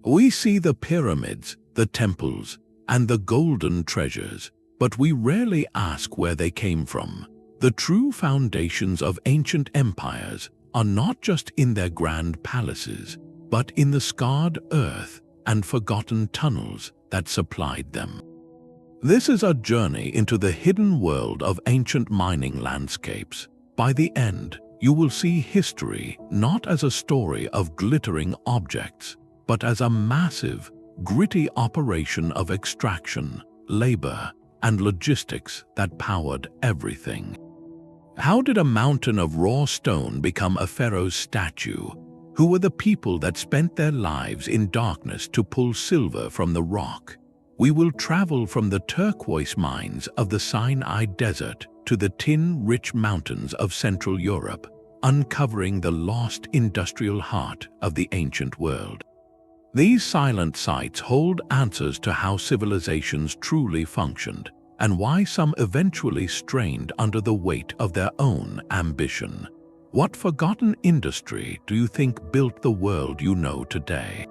We see the pyramids, the temples, and the golden treasures, but we rarely ask where they came from. The true foundations of ancient empires are not just in their grand palaces, but in the scarred earth and forgotten tunnels that supplied them. This is a journey into the hidden world of ancient mining landscapes. By the end, you will see history not as a story of glittering objects, but as a massive, gritty operation of extraction, labor, and logistics that powered everything. How did a mountain of raw stone become a pharaoh's statue? Who were the people that spent their lives in darkness to pull silver from the rock? We will travel from the turquoise mines of the Sinai desert to the tin-rich mountains of Central Europe, uncovering the lost industrial heart of the ancient world. These silent sites hold answers to how civilizations truly functioned, and why some eventually strained under the weight of their own ambition. What forgotten industry do you think built the world you know today?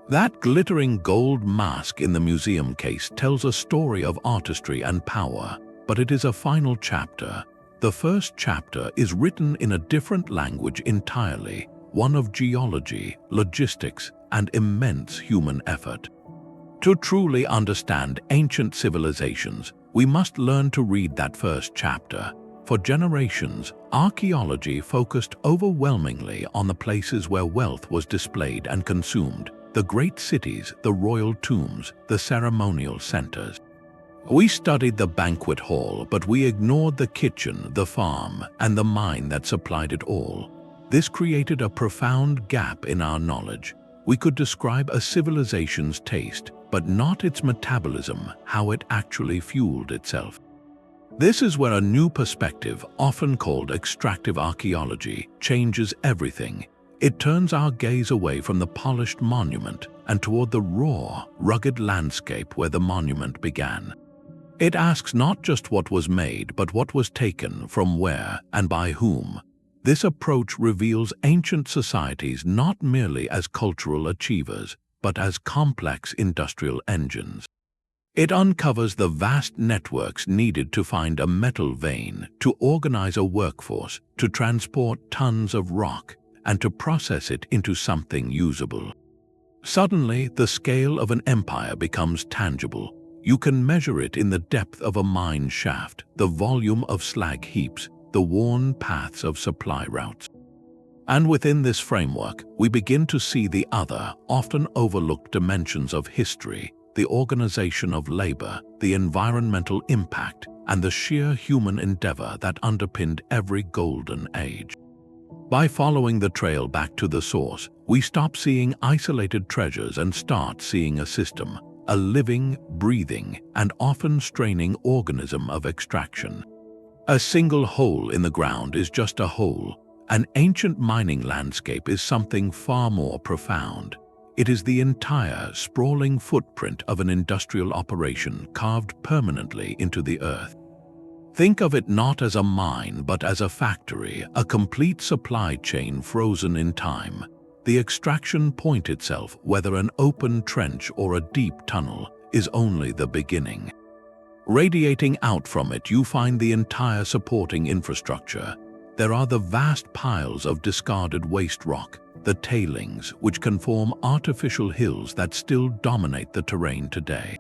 That glittering gold mask in the museum case tells a story of artistry and power, but it is a final chapter. The first chapter is written in a different language entirely, one of geology, logistics, and immense human effort. To truly understand ancient civilizations, we must learn to read that first chapter. For generations, archaeology focused overwhelmingly on the places where wealth was displayed and consumed, the great cities, the royal tombs, the ceremonial centers. We studied the banquet hall, but we ignored the kitchen, the farm, and the mine that supplied it all. This created a profound gap in our knowledge. We could describe a civilization's taste, but not its metabolism, how it actually fueled itself. This is where a new perspective, often called extractive archaeology, changes everything. It turns our gaze away from the polished monument and toward the raw, rugged landscape where the monument began. It asks not just what was made, but what was taken, from where, and by whom. This approach reveals ancient societies not merely as cultural achievers, but as complex industrial engines. It uncovers the vast networks needed to find a metal vein, to organize a workforce, to transport tons of rock, and to process it into something usable. Suddenly, the scale of an empire becomes tangible. You can measure it in the depth of a mine shaft, the volume of slag heaps, the worn paths of supply routes. And within this framework, we begin to see the other, often overlooked dimensions of history, the organization of labor, the environmental impact, and the sheer human endeavor that underpinned every golden age. By following the trail back to the source, we stop seeing isolated treasures and start seeing a system, a living, breathing, and often straining organism of extraction. A single hole in the ground is just a hole. An ancient mining landscape is something far more profound. It is the entire, sprawling footprint of an industrial operation carved permanently into the earth. Think of it not as a mine, but as a factory, a complete supply chain frozen in time. The extraction point itself, whether an open trench or a deep tunnel, is only the beginning. Radiating out from it, you find the entire supporting infrastructure. There are the vast piles of discarded waste rock, the tailings, which can form artificial hills that still dominate the terrain today.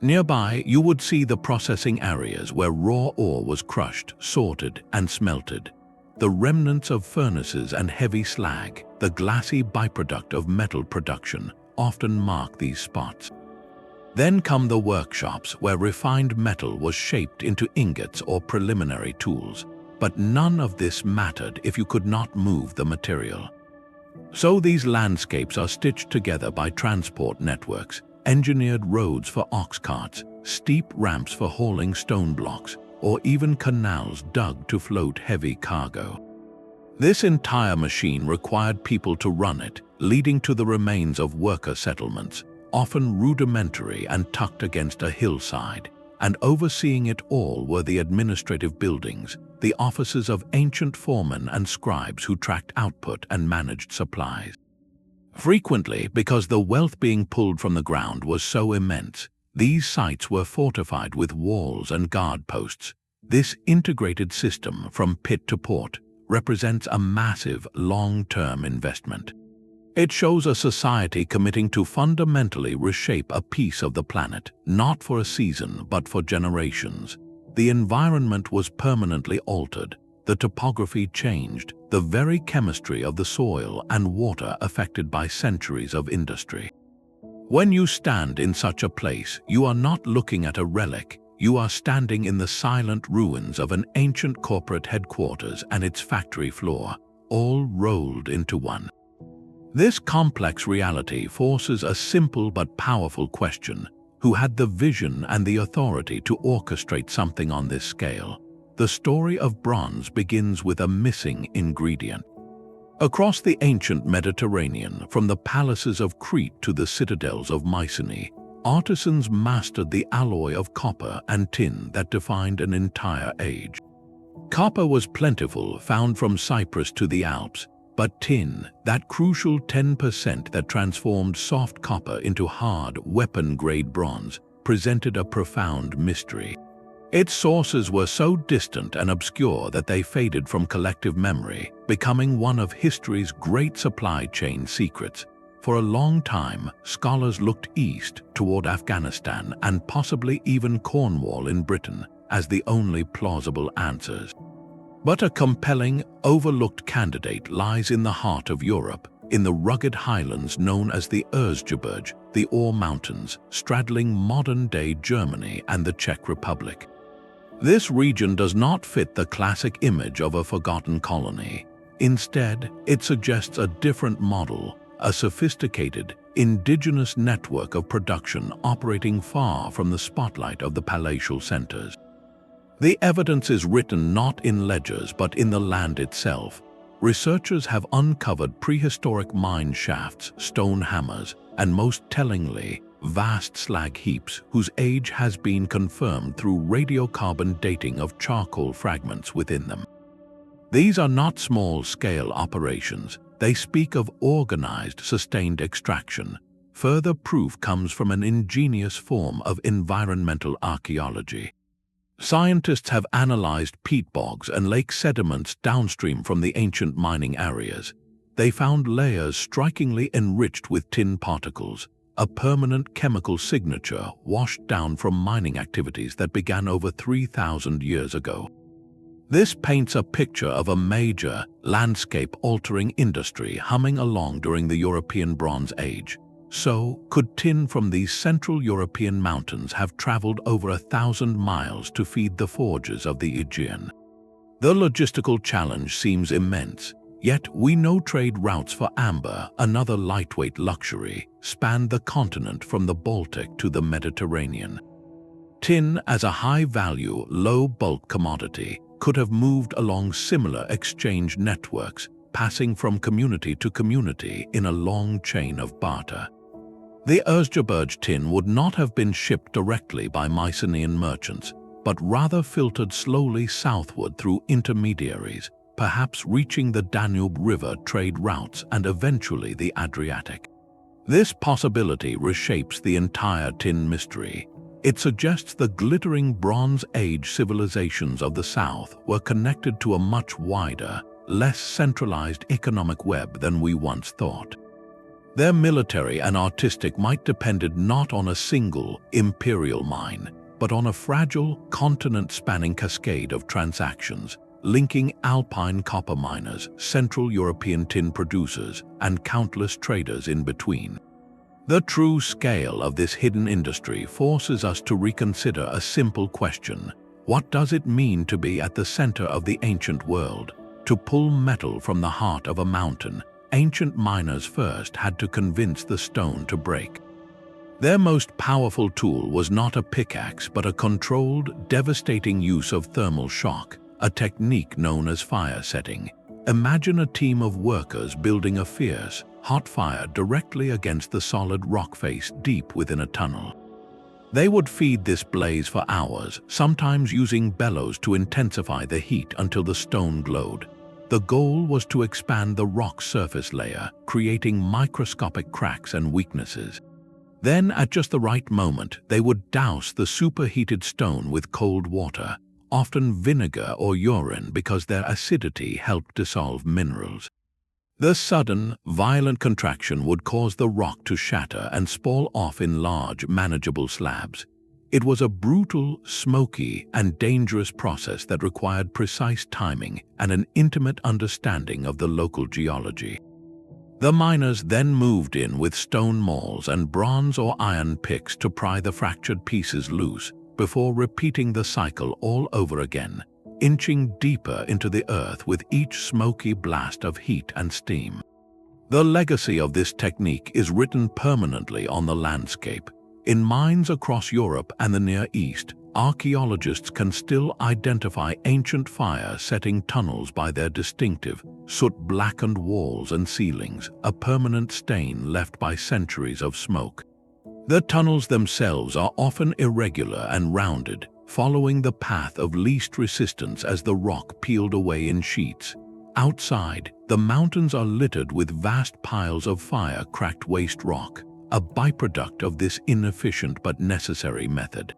Nearby, you would see the processing areas where raw ore was crushed, sorted, and smelted. The remnants of furnaces and heavy slag, the glassy byproduct of metal production, often mark these spots. Then come the workshops where refined metal was shaped into ingots or preliminary tools. But none of this mattered if you could not move the material. So these landscapes are stitched together by transport networks, engineered roads for ox carts, steep ramps for hauling stone blocks, or even canals dug to float heavy cargo. This entire machine required people to run it, leading to the remains of worker settlements, often rudimentary and tucked against a hillside. And overseeing it all were the administrative buildings, the offices of ancient foremen and scribes who tracked output and managed supplies. Frequently, because the wealth being pulled from the ground was so immense, these sites were fortified with walls and guard posts. This integrated system from pit to port represents a massive, long-term investment. It shows a society committing to fundamentally reshape a piece of the planet, not for a season but for generations. The environment was permanently altered, the topography changed, the very chemistry of the soil and water affected by centuries of industry. When you stand in such a place, you are not looking at a relic, you are standing in the silent ruins of an ancient corporate headquarters and its factory floor, all rolled into one. This complex reality forces a simple but powerful question: who had the vision and the authority to orchestrate something on this scale? The story of bronze begins with a missing ingredient. Across the ancient Mediterranean, from the palaces of Crete to the citadels of Mycenae, artisans mastered the alloy of copper and tin that defined an entire age. Copper was plentiful, found from Cyprus to the Alps, but tin, that crucial 10% that transformed soft copper into hard, weapon-grade bronze, presented a profound mystery. Its sources were so distant and obscure that they faded from collective memory, becoming one of history's great supply chain secrets. For a long time, scholars looked east toward Afghanistan and possibly even Cornwall in Britain as the only plausible answers. But a compelling, overlooked candidate lies in the heart of Europe, in the rugged highlands known as the Erzgebirge, the Ore Mountains, straddling modern-day Germany and the Czech Republic. This region does not fit the classic image of a forgotten colony. Instead, it suggests a different model, a sophisticated, indigenous network of production operating far from the spotlight of the palatial centers. The evidence is written not in ledgers but in the land itself. Researchers have uncovered prehistoric mine shafts, stone hammers, and most tellingly, vast slag heaps whose age has been confirmed through radiocarbon dating of charcoal fragments within them. These are not small-scale operations. They speak of organized, sustained extraction. Further proof comes from an ingenious form of environmental archaeology. Scientists have analyzed peat bogs and lake sediments downstream from the ancient mining areas. They found layers strikingly enriched with tin particles, a permanent chemical signature washed down from mining activities that began over 3,000 years ago. This paints a picture of a major, landscape-altering industry humming along during the European Bronze Age. So, could tin from these Central European mountains have traveled over 1,000 miles to feed the forges of the Aegean? The logistical challenge seems immense, yet we know trade routes for amber, another lightweight luxury, spanned the continent from the Baltic to the Mediterranean. Tin, as a high-value, low-bulk commodity, could have moved along similar exchange networks, passing from community to community in a long chain of barter. The Erzgebirge tin would not have been shipped directly by Mycenaean merchants, but rather filtered slowly southward through intermediaries, perhaps reaching the Danube River trade routes and eventually the Adriatic. This possibility reshapes the entire tin mystery. It suggests the glittering Bronze Age civilizations of the South were connected to a much wider, less centralized economic web than we once thought. Their military and artistic might depended not on a single imperial mine, but on a fragile, continent-spanning cascade of transactions, linking Alpine copper miners, Central European tin producers, and countless traders in between. The true scale of this hidden industry forces us to reconsider a simple question: what does it mean to be at the center of the ancient world? To pull metal from the heart of a mountain, ancient miners first had to convince the stone to break. Their most powerful tool was not a pickaxe but a controlled, devastating use of thermal shock, a technique known as fire setting. Imagine a team of workers building a fierce, hot fire directly against the solid rock face deep within a tunnel. They would feed this blaze for hours, sometimes using bellows to intensify the heat until the stone glowed. The goal was to expand the rock's surface layer, creating microscopic cracks and weaknesses. Then, at just the right moment, they would douse the superheated stone with cold water, often vinegar or urine, because their acidity helped dissolve minerals. The sudden, violent contraction would cause the rock to shatter and spall off in large, manageable slabs. It was a brutal, smoky, and dangerous process that required precise timing and an intimate understanding of the local geology. The miners then moved in with stone mauls and bronze or iron picks to pry the fractured pieces loose, before repeating the cycle all over again, inching deeper into the earth with each smoky blast of heat and steam. The legacy of this technique is written permanently on the landscape. In mines across Europe and the Near East, archaeologists can still identify ancient fire-setting tunnels by their distinctive, soot-blackened walls and ceilings, a permanent stain left by centuries of smoke. The tunnels themselves are often irregular and rounded, following the path of least resistance as the rock peeled away in sheets. Outside, the mountains are littered with vast piles of fire-cracked waste rock, a byproduct of this inefficient but necessary method.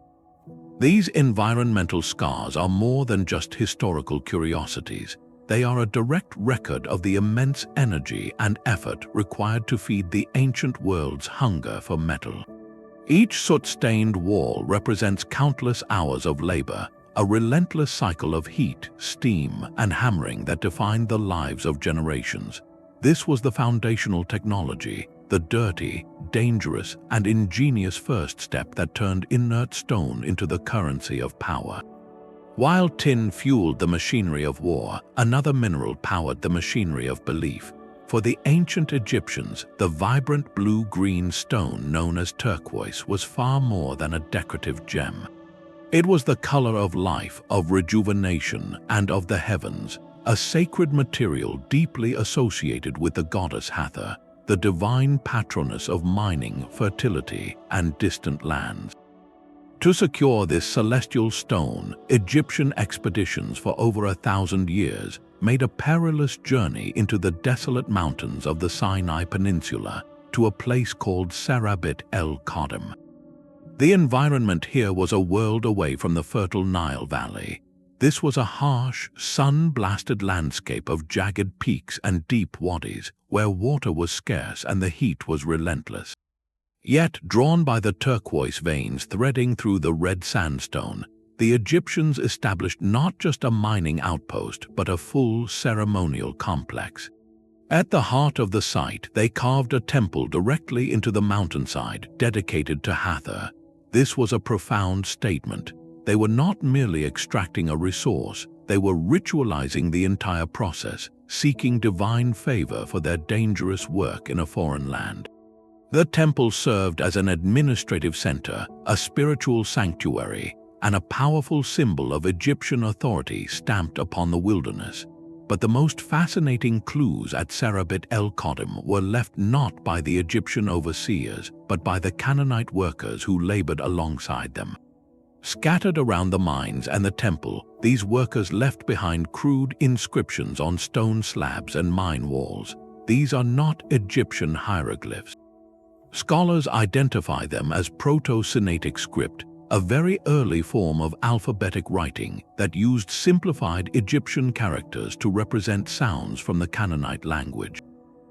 These environmental scars are more than just historical curiosities. They are a direct record of the immense energy and effort required to feed the ancient world's hunger for metal. Each soot-stained wall represents countless hours of labor, a relentless cycle of heat, steam, and hammering that defined the lives of generations. This was the foundational technology, the dirty, dangerous, and ingenious first step that turned inert stone into the currency of power. While tin fueled the machinery of war, another mineral powered the machinery of belief. For the ancient Egyptians, the vibrant blue-green stone known as turquoise was far more than a decorative gem. It was the color of life, of rejuvenation, and of the heavens, a sacred material deeply associated with the goddess Hathor, the divine patroness of mining, fertility, and distant lands. To secure this celestial stone, Egyptian expeditions for over 1,000 years made a perilous journey into the desolate mountains of the Sinai Peninsula to a place called Serabit el-Khadim. The environment here was a world away from the fertile Nile Valley. This was a harsh, sun-blasted landscape of jagged peaks and deep wadis, where water was scarce and the heat was relentless. Yet, drawn by the turquoise veins threading through the red sandstone, the Egyptians established not just a mining outpost, but a full ceremonial complex. At the heart of the site, they carved a temple directly into the mountainside, dedicated to Hathor. This was a profound statement. They were not merely extracting a resource, they were ritualizing the entire process, seeking divine favor for their dangerous work in a foreign land. The temple served as an administrative center, a spiritual sanctuary, and a powerful symbol of Egyptian authority stamped upon the wilderness. But the most fascinating clues at Serabit el-Khadim were left not by the Egyptian overseers, but by the Canaanite workers who labored alongside them. Scattered around the mines and the temple, these workers left behind crude inscriptions on stone slabs and mine walls. These are not Egyptian hieroglyphs. Scholars identify them as Proto-Sinaitic script, a very early form of alphabetic writing that used simplified Egyptian characters to represent sounds from the Canaanite language.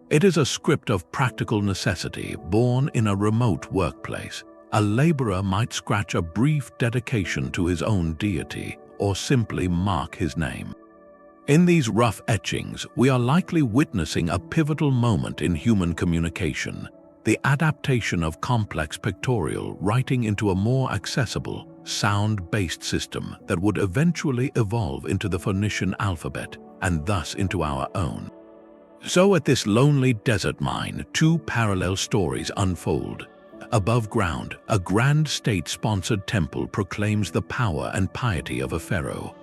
It is a script of practical necessity born in a remote workplace. A laborer might scratch a brief dedication to his own deity or simply mark his name. In these rough etchings, we are likely witnessing a pivotal moment in human communication, the adaptation of complex pictorial writing into a more accessible, sound-based system that would eventually evolve into the Phoenician alphabet and thus into our own. So at this lonely desert mine, two parallel stories unfold. Above ground, a grand state-sponsored temple proclaims the power and piety of a pharaoh.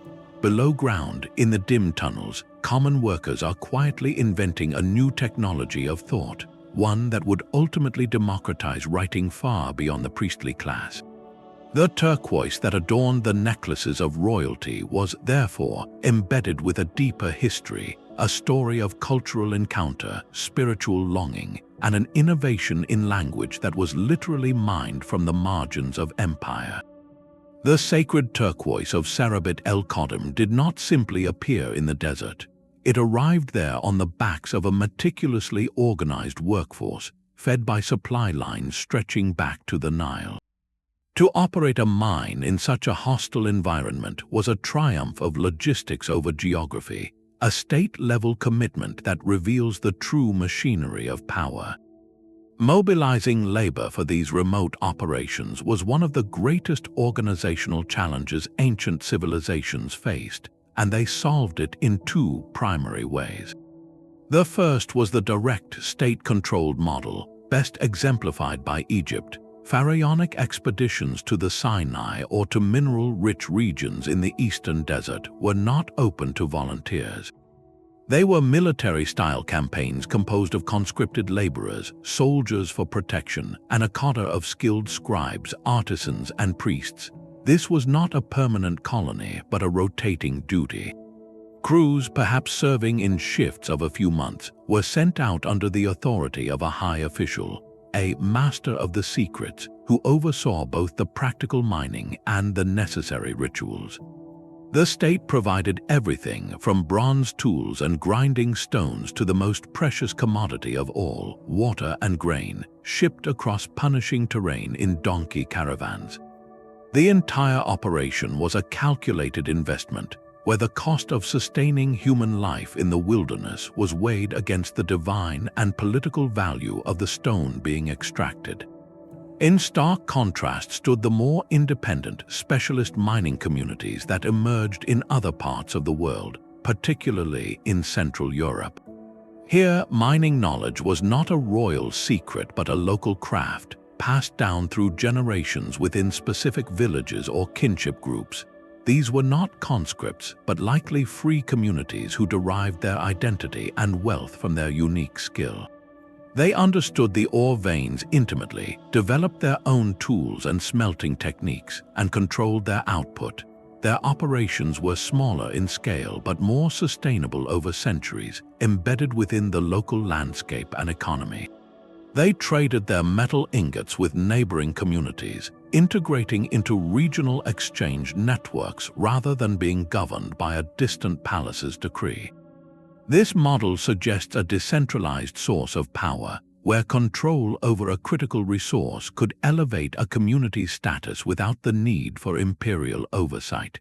Below ground, in the dim tunnels, common workers are quietly inventing a new technology of thought, one that would ultimately democratize writing far beyond the priestly class. The turquoise that adorned the necklaces of royalty was, therefore, embedded with a deeper history, a story of cultural encounter, spiritual longing, and an innovation in language that was literally mined from the margins of empire. The sacred turquoise of Serabit el-Khadim did not simply appear in the desert. It arrived there on the backs of a meticulously organized workforce, fed by supply lines stretching back to the Nile. To operate a mine in such a hostile environment was a triumph of logistics over geography, a state-level commitment that reveals the true machinery of power. Mobilizing labor for these remote operations was one of the greatest organizational challenges ancient civilizations faced, and they solved it in two primary ways. The first was the direct state-controlled model, best exemplified by Egypt. Pharaonic expeditions to the Sinai or to mineral-rich regions in the eastern desert were not open to volunteers. They were military-style campaigns composed of conscripted laborers, soldiers for protection, and a cadre of skilled scribes, artisans, and priests. This was not a permanent colony, but a rotating duty. Crews, perhaps serving in shifts of a few months, were sent out under the authority of a high official, a master of the secrets, who oversaw both the practical mining and the necessary rituals. The state provided everything from bronze tools and grinding stones to the most precious commodity of all, water and grain, shipped across punishing terrain in donkey caravans. The entire operation was a calculated investment, where the cost of sustaining human life in the wilderness was weighed against the divine and political value of the stone being extracted. In stark contrast stood the more independent, specialist mining communities that emerged in other parts of the world, particularly in Central Europe. Here, mining knowledge was not a royal secret but a local craft, passed down through generations within specific villages or kinship groups. These were not conscripts, but likely free communities who derived their identity and wealth from their unique skill. They understood the ore veins intimately, developed their own tools and smelting techniques, and controlled their output. Their operations were smaller in scale but more sustainable over centuries, embedded within the local landscape and economy. They traded their metal ingots with neighboring communities, integrating into regional exchange networks rather than being governed by a distant palace's decree. This model suggests a decentralized source of power, where control over a critical resource could elevate a community's status without the need for imperial oversight.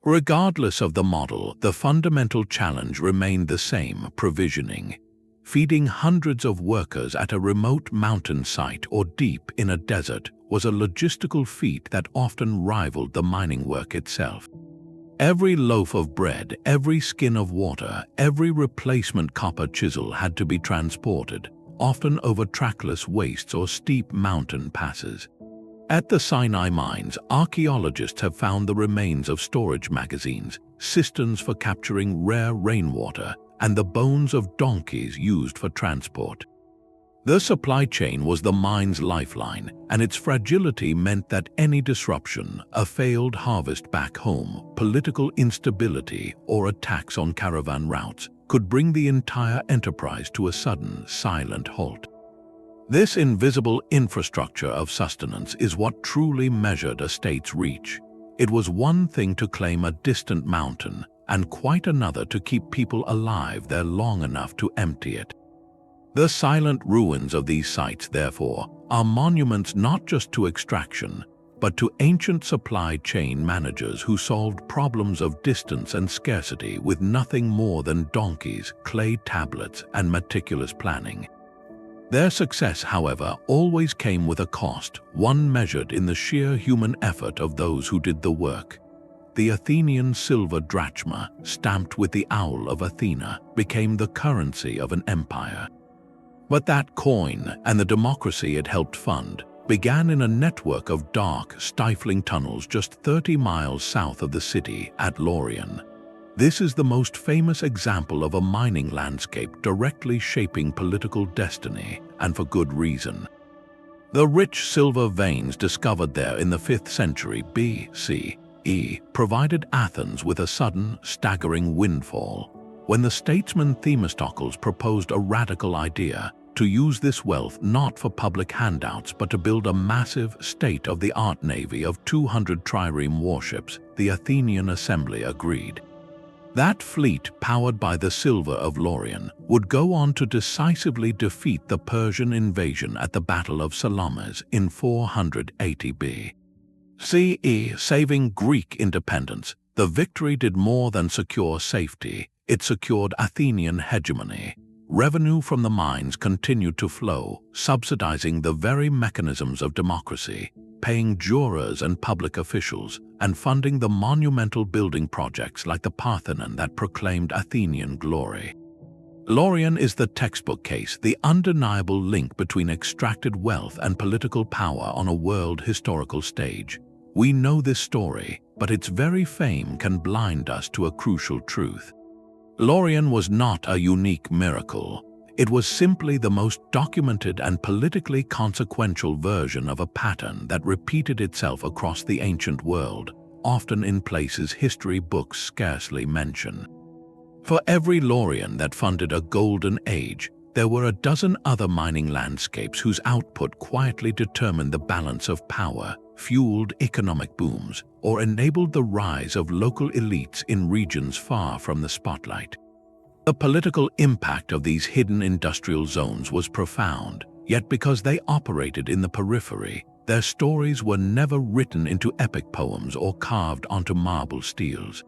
Regardless of the model, the fundamental challenge remained the same: provisioning. Feeding hundreds of workers at a remote mountain site or deep in a desert was a logistical feat that often rivaled the mining work itself. Every loaf of bread, every skin of water, every replacement copper chisel had to be transported, often over trackless wastes or steep mountain passes. At the Sinai mines, archaeologists have found the remains of storage magazines, cisterns for capturing rare rainwater, and the bones of donkeys used for transport. The supply chain was the mine's lifeline, and its fragility meant that any disruption, a failed harvest back home, political instability, or attacks on caravan routes, could bring the entire enterprise to a sudden, silent halt. This invisible infrastructure of sustenance is what truly measured a state's reach. It was one thing to claim a distant mountain, and quite another to keep people alive there long enough to empty it. The silent ruins of these sites, therefore, are monuments not just to extraction, but to ancient supply chain managers who solved problems of distance and scarcity with nothing more than donkeys, clay tablets, and meticulous planning. Their success, however, always came with a cost, one measured in the sheer human effort of those who did the work. The Athenian silver drachma, stamped with the owl of Athena, became the currency of an empire. But that coin, and the democracy it helped fund, began in a network of dark, stifling tunnels just 30 miles south of the city at Laurion. This is the most famous example of a mining landscape directly shaping political destiny, and for good reason. The rich silver veins discovered there in the 5th century BCE provided Athens with a sudden, staggering windfall. when the statesman Themistocles proposed a radical idea to use this wealth not for public handouts but to build a massive, state-of-the-art navy of 200 trireme warships, the Athenian assembly agreed. That fleet, powered by the silver of Laurion, would go on to decisively defeat the Persian invasion at the Battle of Salamis in 480 BCE, saving Greek independence. The victory did more than secure safety, it secured Athenian hegemony. Revenue from the mines continued to flow, subsidizing the very mechanisms of democracy, paying jurors and public officials, and funding the monumental building projects like the Parthenon that proclaimed Athenian glory. Laurion is the textbook case, the undeniable link between extracted wealth and political power on a world historical stage. We know this story, but its very fame can blind us to a crucial truth. Laurion was not a unique miracle. It was simply the most documented and politically consequential version of a pattern that repeated itself across the ancient world, often in places history books scarcely mention. For every Laurion that funded a golden age, there were a dozen other mining landscapes whose output quietly determined the balance of power, fueled economic booms, or enabled the rise of local elites in regions far from the spotlight. The political impact of these hidden industrial zones was profound, yet because they operated in the periphery, their stories were never written into epic poems or carved onto marble steels.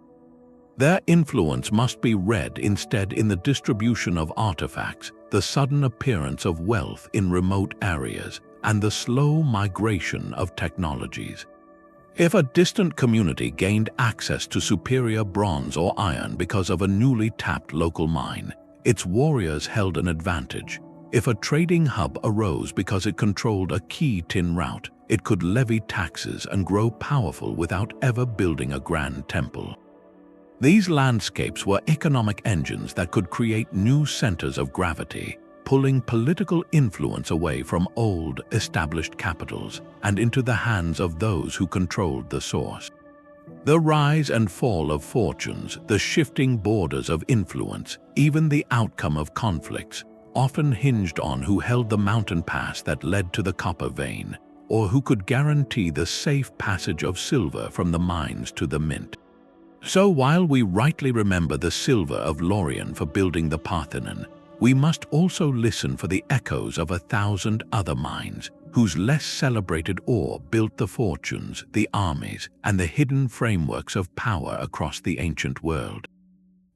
Their influence must be read instead in the distribution of artifacts, the sudden appearance of wealth in remote areas, and the slow migration of technologies. If a distant community gained access to superior bronze or iron because of a newly tapped local mine, its warriors held an advantage. If a trading hub arose because it controlled a key tin route, it could levy taxes and grow powerful without ever building a grand temple. These landscapes were economic engines that could create new centers of gravity, pulling political influence away from old, established capitals and into the hands of those who controlled the source. The rise and fall of fortunes, the shifting borders of influence, even the outcome of conflicts, often hinged on who held the mountain pass that led to the copper vein, or who could guarantee the safe passage of silver from the mines to the mint. So while we rightly remember the silver of Laurion for building the Parthenon, we must also listen for the echoes of 1,000 other mines, whose less celebrated ore built the fortunes, the armies, and the hidden frameworks of power across the ancient world.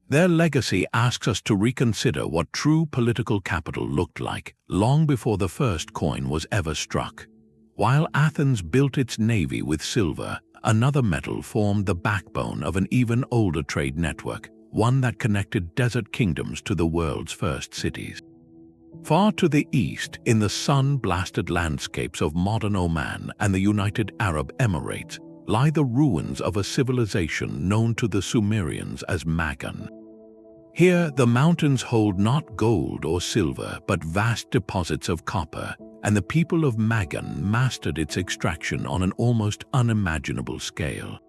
Their legacy asks us to reconsider what true political capital looked like long before the first coin was ever struck. While Athens built its navy with silver, another metal formed the backbone of an even older trade network, one that connected desert kingdoms to the world's first cities. Far to the east, in the sun-blasted landscapes of modern Oman and the United Arab Emirates, lie the ruins of a civilization known to the Sumerians as Magan. Here, the mountains hold not gold or silver, but vast deposits of copper, and the people of Magan mastered its extraction on an almost unimaginable scale.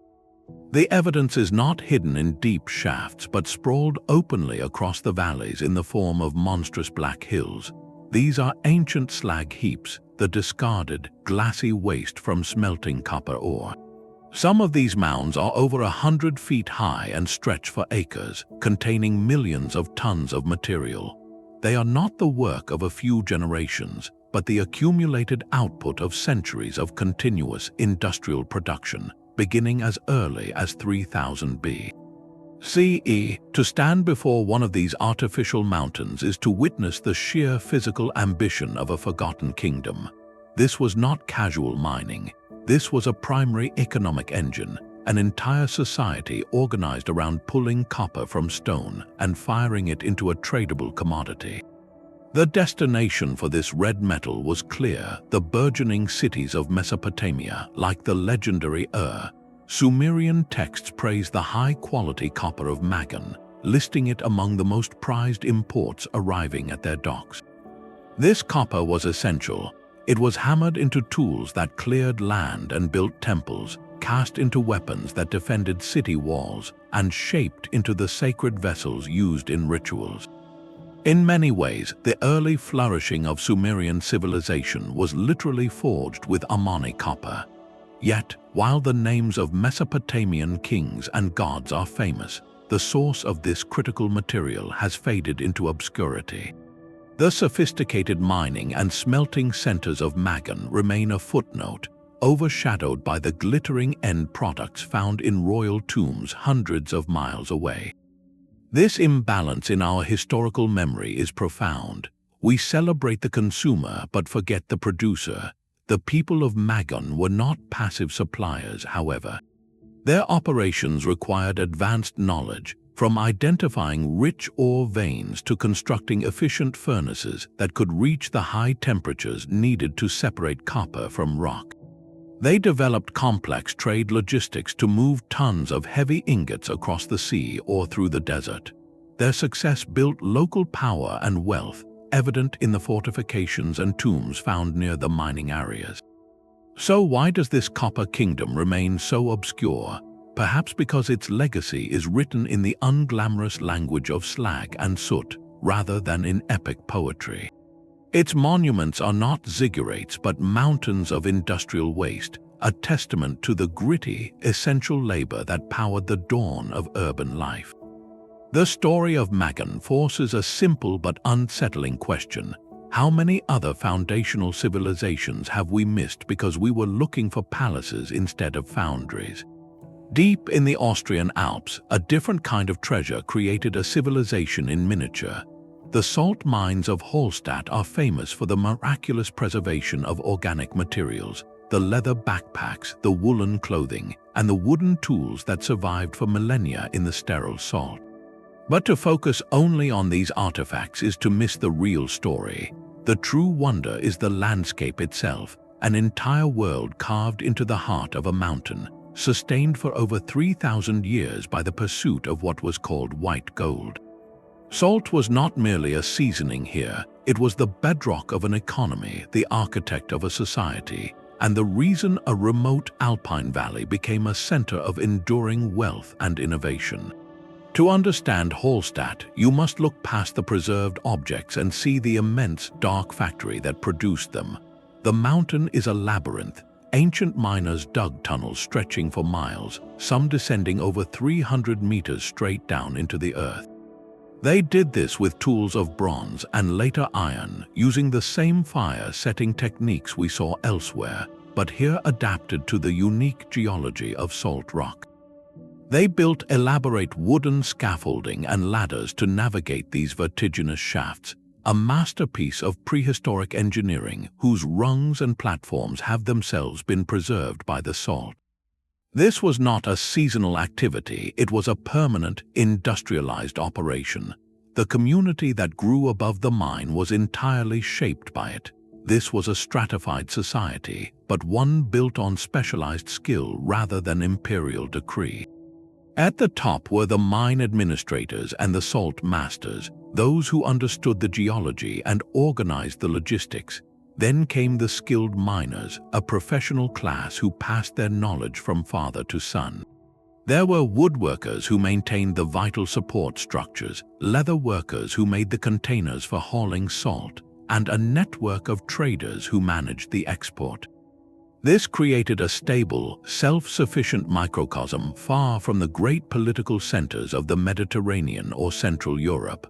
The evidence is not hidden in deep shafts, but sprawled openly across the valleys in the form of monstrous black hills. These are ancient slag heaps, the discarded, glassy waste from smelting copper ore. Some of these mounds are over 100 feet high and stretch for acres, containing millions of tons of material. They are not the work of a few generations, but the accumulated output of centuries of continuous industrial production, beginning as early as 3000 BCE. To stand before one of these artificial mountains is to witness the sheer physical ambition of a forgotten kingdom. This was not casual mining. This was a primary economic engine, an entire society organized around pulling copper from stone and firing it into a tradable commodity. The destination for this red metal was clear: the burgeoning cities of Mesopotamia, like the legendary Sumerian texts praise the high-quality copper of Magan, listing it among the most prized imports arriving at their docks. This copper was essential. It was hammered into tools that cleared land and built temples, cast into weapons that defended city walls, and shaped into the sacred vessels used in rituals. In many ways, the early flourishing of Sumerian civilization was literally forged with Amani copper. Yet, while the names of Mesopotamian kings and gods are famous, the source of this critical material has faded into obscurity. The sophisticated mining and smelting centers of Magan remain a footnote, overshadowed by the glittering end products found in royal tombs hundreds of miles away. This imbalance in our historical memory is profound. We celebrate the consumer but forget the producer. The people of Magan were not passive suppliers, however. Their operations required advanced knowledge, from identifying rich ore veins to constructing efficient furnaces that could reach the high temperatures needed to separate copper from rock. They developed complex trade logistics to move tons of heavy ingots across the sea or through the desert. Their success built local power and wealth, evident in the fortifications and tombs found near the mining areas. So why does this copper kingdom remain so obscure? Perhaps because its legacy is written in the unglamorous language of slag and soot, rather than in epic poetry. Its monuments are not ziggurats but mountains of industrial waste, a testament to the gritty, essential labor that powered the dawn of urban life. The story of Magan forces a simple but unsettling question. How many other foundational civilizations have we missed because we were looking for palaces instead of foundries? Deep in the Austrian Alps, a different kind of treasure created a civilization in miniature. The salt mines of Hallstatt are famous for the miraculous preservation of organic materials, the leather backpacks, the woolen clothing, and the wooden tools that survived for millennia in the sterile salt. But to focus only on these artifacts is to miss the real story. The true wonder is the landscape itself, an entire world carved into the heart of a mountain, sustained for over 3,000 years by the pursuit of what was called white gold. Salt was not merely a seasoning here, it was the bedrock of an economy, the architect of a society, and the reason a remote alpine valley became a center of enduring wealth and innovation. To understand Hallstatt, you must look past the preserved objects and see the immense dark factory that produced them. The mountain is a labyrinth. Ancient miners dug tunnels stretching for miles, some descending over 300 meters straight down into the earth. They did this with tools of bronze and later iron, using the same fire-setting techniques we saw elsewhere, but here adapted to the unique geology of salt rock. They built elaborate wooden scaffolding and ladders to navigate these vertiginous shafts, a masterpiece of prehistoric engineering whose rungs and platforms have themselves been preserved by the salt. This was not a seasonal activity, it was a permanent, industrialized operation. The community that grew above the mine was entirely shaped by it. This was a stratified society, but one built on specialized skill rather than imperial decree. At the top were the mine administrators and the salt masters, those who understood the geology and organized the logistics. Then came the skilled miners, a professional class who passed their knowledge from father to son. There were woodworkers who maintained the vital support structures, leather workers who made the containers for hauling salt, and a network of traders who managed the export. This created a stable, self-sufficient microcosm far from the great political centers of the Mediterranean or Central Europe.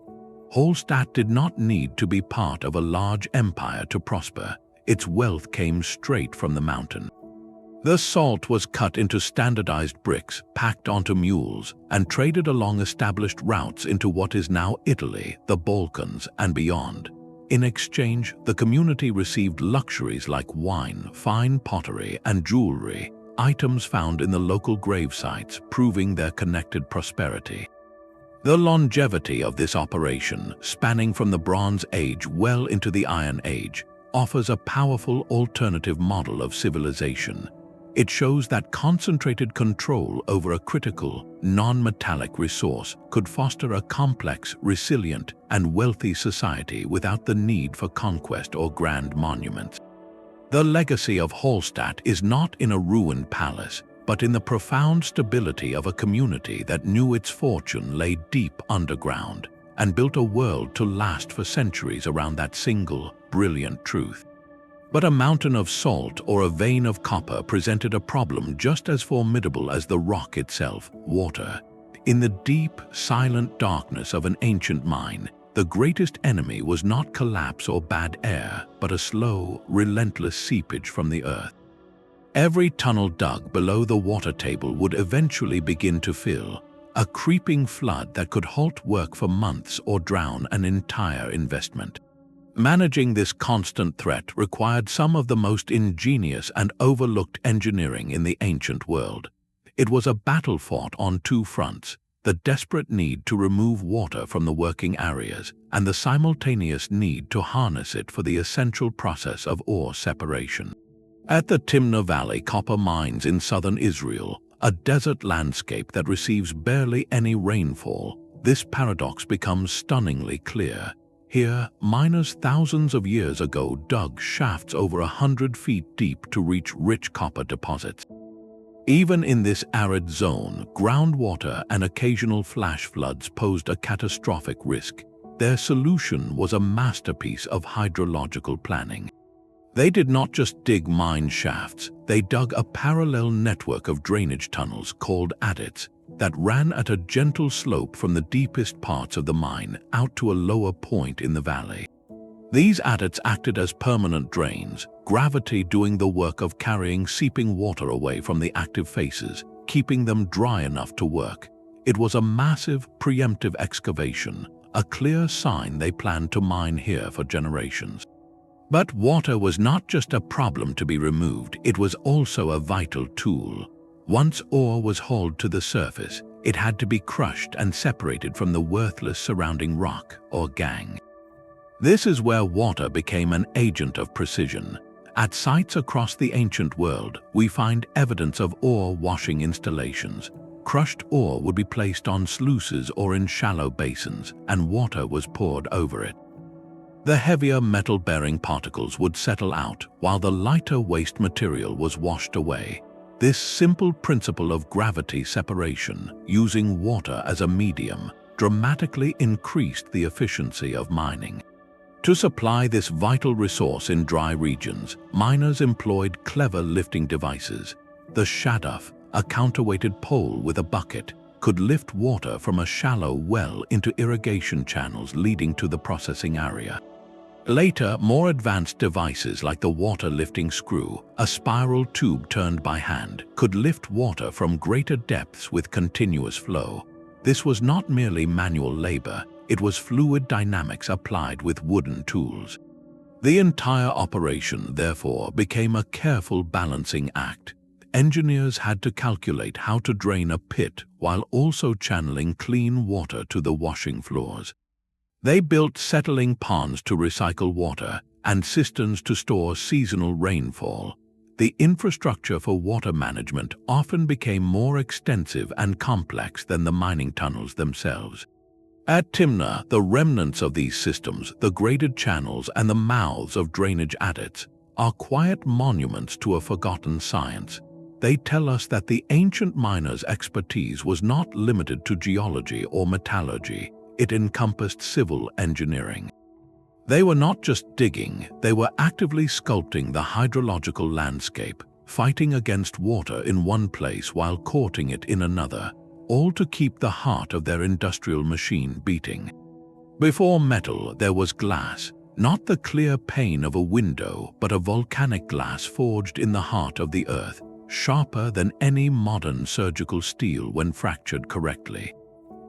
Hallstatt did not need to be part of a large empire to prosper. Its wealth came straight from the mountain. The salt was cut into standardized bricks, packed onto mules, and traded along established routes into what is now Italy, the Balkans, and beyond. In exchange, the community received luxuries like wine, fine pottery, and jewelry, items found in the local grave sites, proving their connected prosperity. The longevity of this operation, spanning from the Bronze Age well into the Iron Age, offers a powerful alternative model of civilization. It shows that concentrated control over a critical, non-metallic resource could foster a complex, resilient, and wealthy society without the need for conquest or grand monuments. The legacy of Hallstatt is not in a ruined palace, but in the profound stability of a community that knew its fortune lay deep underground and built a world to last for centuries around that single, brilliant truth. But a mountain of salt or a vein of copper presented a problem just as formidable as the rock itself: water. In the deep, silent darkness of an ancient mine, the greatest enemy was not collapse or bad air, but a slow, relentless seepage from the earth. Every tunnel dug below the water table would eventually begin to fill, a creeping flood that could halt work for months or drown an entire investment. Managing this constant threat required some of the most ingenious and overlooked engineering in the ancient world. It was a battle fought on two fronts: the desperate need to remove water from the working areas and the simultaneous need to harness it for the essential process of ore separation. At the Timna Valley copper mines in southern Israel, a desert landscape that receives barely any rainfall, this paradox becomes stunningly clear. Here, miners thousands of years ago dug shafts over 100 feet deep to reach rich copper deposits. Even in this arid zone, groundwater and occasional flash floods posed a catastrophic risk. Their solution was a masterpiece of hydrological planning. They did not just dig mine shafts, they dug a parallel network of drainage tunnels called adits that ran at a gentle slope from the deepest parts of the mine out to a lower point in the valley. These adits acted as permanent drains, gravity doing the work of carrying seeping water away from the active faces, keeping them dry enough to work. It was a massive, preemptive excavation, a clear sign they planned to mine here for generations. But water was not just a problem to be removed, it was also a vital tool. Once ore was hauled to the surface, it had to be crushed and separated from the worthless surrounding rock or gangue. This is where water became an agent of precision. At sites across the ancient world, we find evidence of ore washing installations. Crushed ore would be placed on sluices or in shallow basins, and water was poured over it. The heavier metal-bearing particles would settle out, while the lighter waste material was washed away. This simple principle of gravity separation, using water as a medium, dramatically increased the efficiency of mining. To supply this vital resource in dry regions, miners employed clever lifting devices. The shaduf, a counterweighted pole with a bucket, could lift water from a shallow well into irrigation channels leading to the processing area. Later, more advanced devices like the water-lifting screw, a spiral tube turned by hand, could lift water from greater depths with continuous flow. This was not merely manual labor, it was fluid dynamics applied with wooden tools. The entire operation, therefore, became a careful balancing act. Engineers had to calculate how to drain a pit while also channeling clean water to the washing floors. They built settling ponds to recycle water and cisterns to store seasonal rainfall. The infrastructure for water management often became more extensive and complex than the mining tunnels themselves. At Timna, the remnants of these systems, the graded channels and the mouths of drainage adits, are quiet monuments to a forgotten science. They tell us that the ancient miners' expertise was not limited to geology or metallurgy. It encompassed civil engineering. They were not just digging, they were actively sculpting the hydrological landscape, fighting against water in one place while courting it in another, all to keep the heart of their industrial machine beating. Before metal, there was glass, not the clear pane of a window, but a volcanic glass forged in the heart of the earth, sharper than any modern surgical steel when fractured correctly.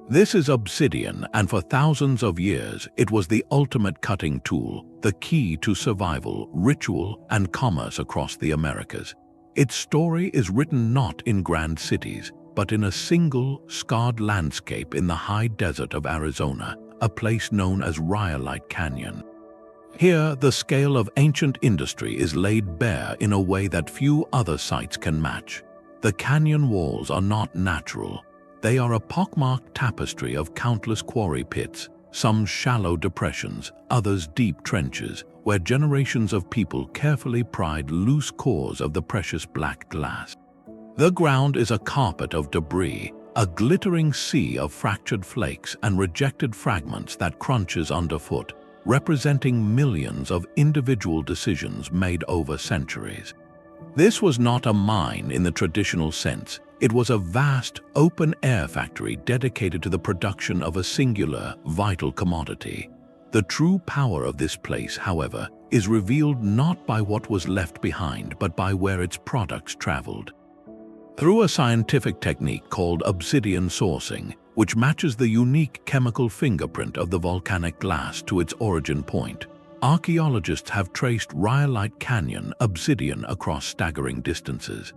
This is obsidian, and for thousands of years, it was the ultimate cutting tool, the key to survival, ritual, and commerce across the Americas. Its story is written not in grand cities, but in a single, scarred landscape in the high desert of Arizona, a place known as Rhyolite Canyon. Here, the scale of ancient industry is laid bare in a way that few other sites can match. The canyon walls are not natural. They are a pockmarked tapestry of countless quarry pits, some shallow depressions, others deep trenches, where generations of people carefully pried loose cores of the precious black glass. The ground is a carpet of debris, a glittering sea of fractured flakes and rejected fragments that crunches underfoot, representing millions of individual decisions made over centuries. This was not a mine in the traditional sense. It was a vast, open-air factory dedicated to the production of a singular, vital commodity. The true power of this place, however, is revealed not by what was left behind, but by where its products traveled. Through a scientific technique called obsidian sourcing, which matches the unique chemical fingerprint of the volcanic glass to its origin point, archaeologists have traced Rhyolite Canyon obsidian across staggering distances.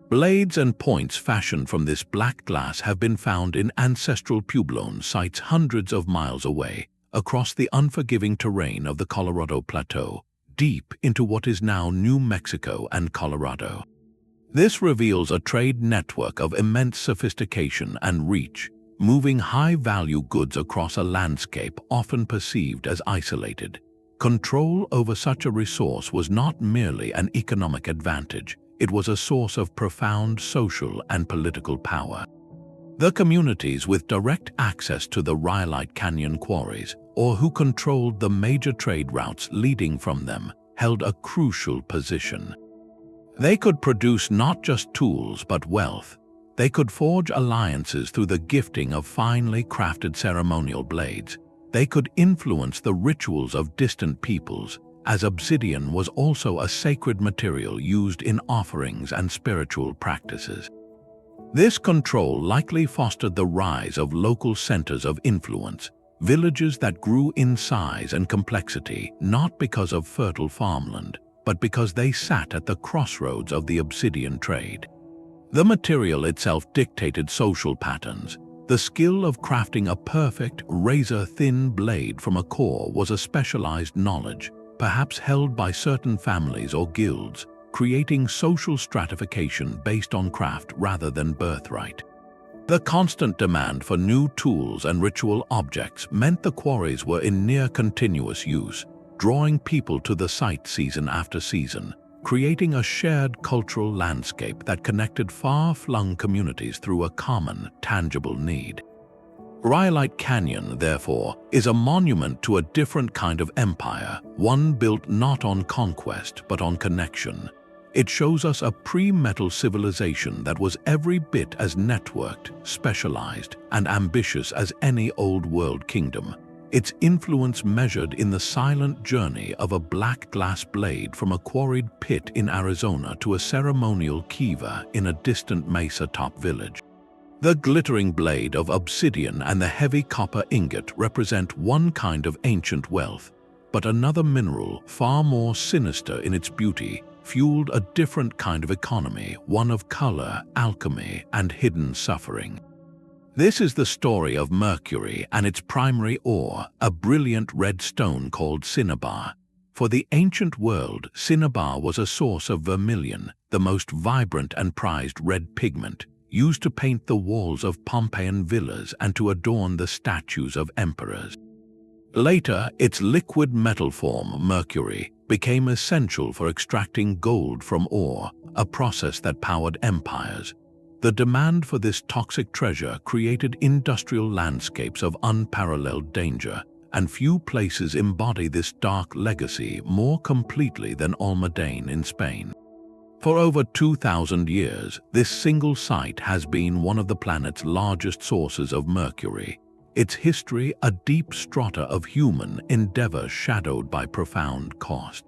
Blades and points fashioned from this black glass have been found in ancestral Puebloan sites hundreds of miles away, across the unforgiving terrain of the Colorado Plateau, deep into what is now New Mexico and Colorado. This reveals a trade network of immense sophistication and reach, moving high-value goods across a landscape often perceived as isolated. Control over such a resource was not merely an economic advantage, it was a source of profound social and political power. The communities with direct access to the Rhyolite Canyon quarries, or who controlled the major trade routes leading from them, held a crucial position. They could produce not just tools but wealth. They could forge alliances through the gifting of finely crafted ceremonial blades. They could influence the rituals of distant peoples, as obsidian was also a sacred material used in offerings and spiritual practices. This control likely fostered the rise of local centers of influence, villages that grew in size and complexity not because of fertile farmland, but because they sat at the crossroads of the obsidian trade. The material itself dictated social patterns. The skill of crafting a perfect, razor-thin blade from a core was a specialized knowledge, perhaps held by certain families or guilds, creating social stratification based on craft rather than birthright. The constant demand for new tools and ritual objects meant the quarries were in near continuous use, drawing people to the site season after season, creating a shared cultural landscape that connected far-flung communities through a common, tangible need. Rhyolite Canyon, therefore, is a monument to a different kind of empire, one built not on conquest but on connection. It shows us a pre-metal civilization that was every bit as networked, specialized, and ambitious as any old-world kingdom. Its influence measured in the silent journey of a black glass blade from a quarried pit in Arizona to a ceremonial kiva in a distant mesa-top village. The glittering blade of obsidian and the heavy copper ingot represent one kind of ancient wealth, but another mineral, far more sinister in its beauty, fueled a different kind of economy, one of color, alchemy, and hidden suffering. This is the story of mercury and its primary ore, a brilliant red stone called cinnabar. For the ancient world, cinnabar was a source of vermilion, the most vibrant and prized red pigment, used to paint the walls of Pompeian villas and to adorn the statues of emperors. Later, its liquid metal form, mercury, became essential for extracting gold from ore, a process that powered empires. The demand for this toxic treasure created industrial landscapes of unparalleled danger, and few places embody this dark legacy more completely than Almadén in Spain. For over 2,000 years, this single site has been one of the planet's largest sources of mercury. Its history a deep strata of human endeavor shadowed by profound cost.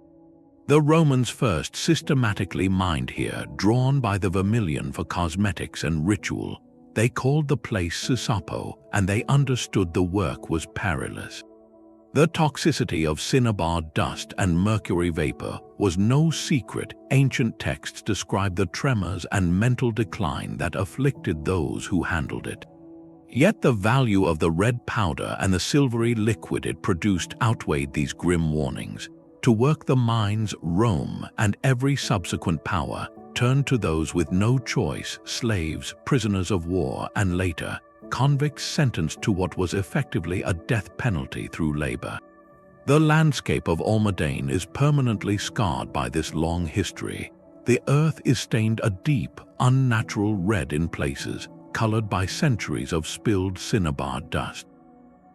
The Romans first systematically mined here, drawn by the vermilion for cosmetics and ritual. They called the place Sisapo, and they understood the work was perilous. The toxicity of cinnabar dust and mercury vapor was no secret. Ancient texts describe the tremors and mental decline that afflicted those who handled it. Yet the value of the red powder and the silvery liquid it produced outweighed these grim warnings. To work the mines, Rome and every subsequent power turned to those with no choice, slaves, prisoners of war, and later, convicts sentenced to what was effectively a death penalty through labor. The landscape of Almadén is permanently scarred by this long history. the earth is stained a deep, unnatural red in places, colored by centuries of spilled cinnabar dust.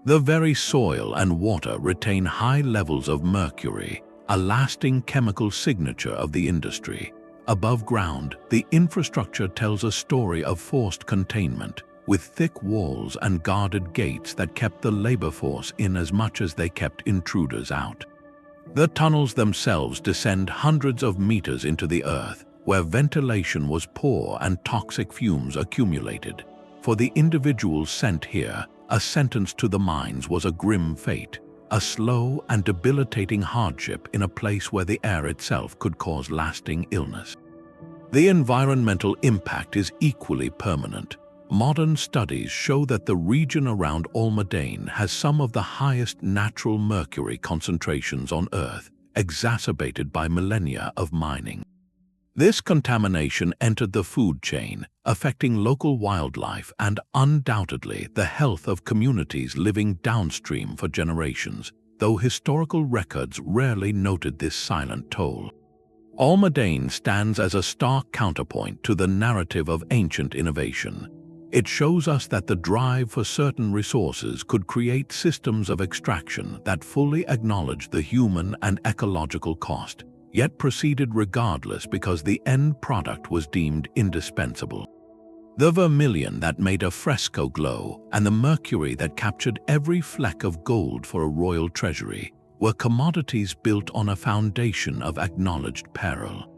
The very soil and water retain high levels of mercury, a lasting chemical signature of the industry. Above ground, the infrastructure tells a story of forced containment, with thick walls and guarded gates that kept the labor force in as much as they kept intruders out. The tunnels themselves descend hundreds of meters into the earth, where ventilation was poor and toxic fumes accumulated. For the individuals sent here, a sentence to the mines was a grim fate, a slow and debilitating hardship in a place where the air itself could cause lasting illness. The environmental impact is equally permanent. Modern studies show that the region around Almadén has some of the highest natural mercury concentrations on Earth, exacerbated by millennia of mining. This contamination entered the food chain, affecting local wildlife and undoubtedly the health of communities living downstream for generations, though historical records rarely noted this silent toll. Almadén stands as a stark counterpoint to the narrative of ancient innovation. It shows us that the drive for certain resources could create systems of extraction that fully acknowledged the human and ecological cost, yet proceeded regardless because the end product was deemed indispensable. The vermilion that made a fresco glow and the mercury that captured every fleck of gold for a royal treasury were commodities built on a foundation of acknowledged peril.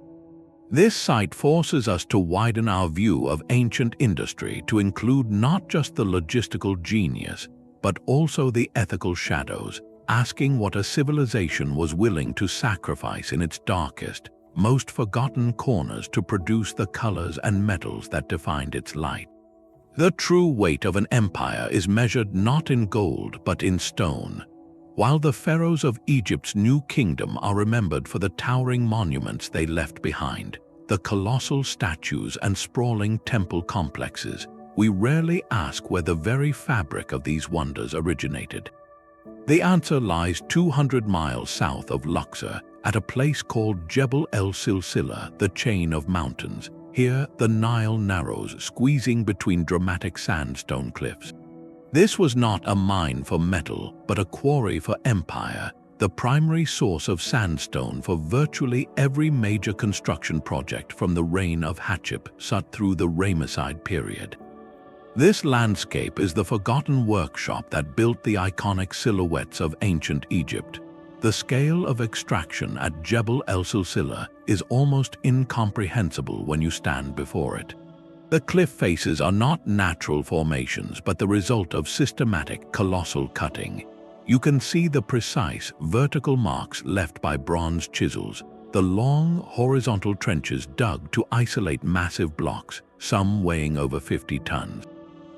This site forces us to widen our view of ancient industry to include not just the logistical genius, but also the ethical shadows, asking what a civilization was willing to sacrifice in its darkest, most forgotten corners to produce the colors and metals that defined its light. The true weight of an empire is measured not in gold but in stone. While the pharaohs of Egypt's new kingdom are remembered for the towering monuments they left behind, the colossal statues and sprawling temple complexes, we rarely ask where the very fabric of these wonders originated. The answer lies 200 miles south of Luxor, at a place called Gebel el-Silsila, the chain of mountains. Here, the Nile narrows, squeezing between dramatic sandstone cliffs. This was not a mine for metal, but a quarry for empire, the primary source of sandstone for virtually every major construction project from the reign of Hatshepsut through the Ramesside period. This landscape is the forgotten workshop that built the iconic silhouettes of ancient Egypt. The scale of extraction at Gebel el-Silsila is almost incomprehensible when you stand before it. The cliff faces are not natural formations but the result of systematic, colossal cutting. You can see the precise, vertical marks left by bronze chisels, the long, horizontal trenches dug to isolate massive blocks, some weighing over 50 tons.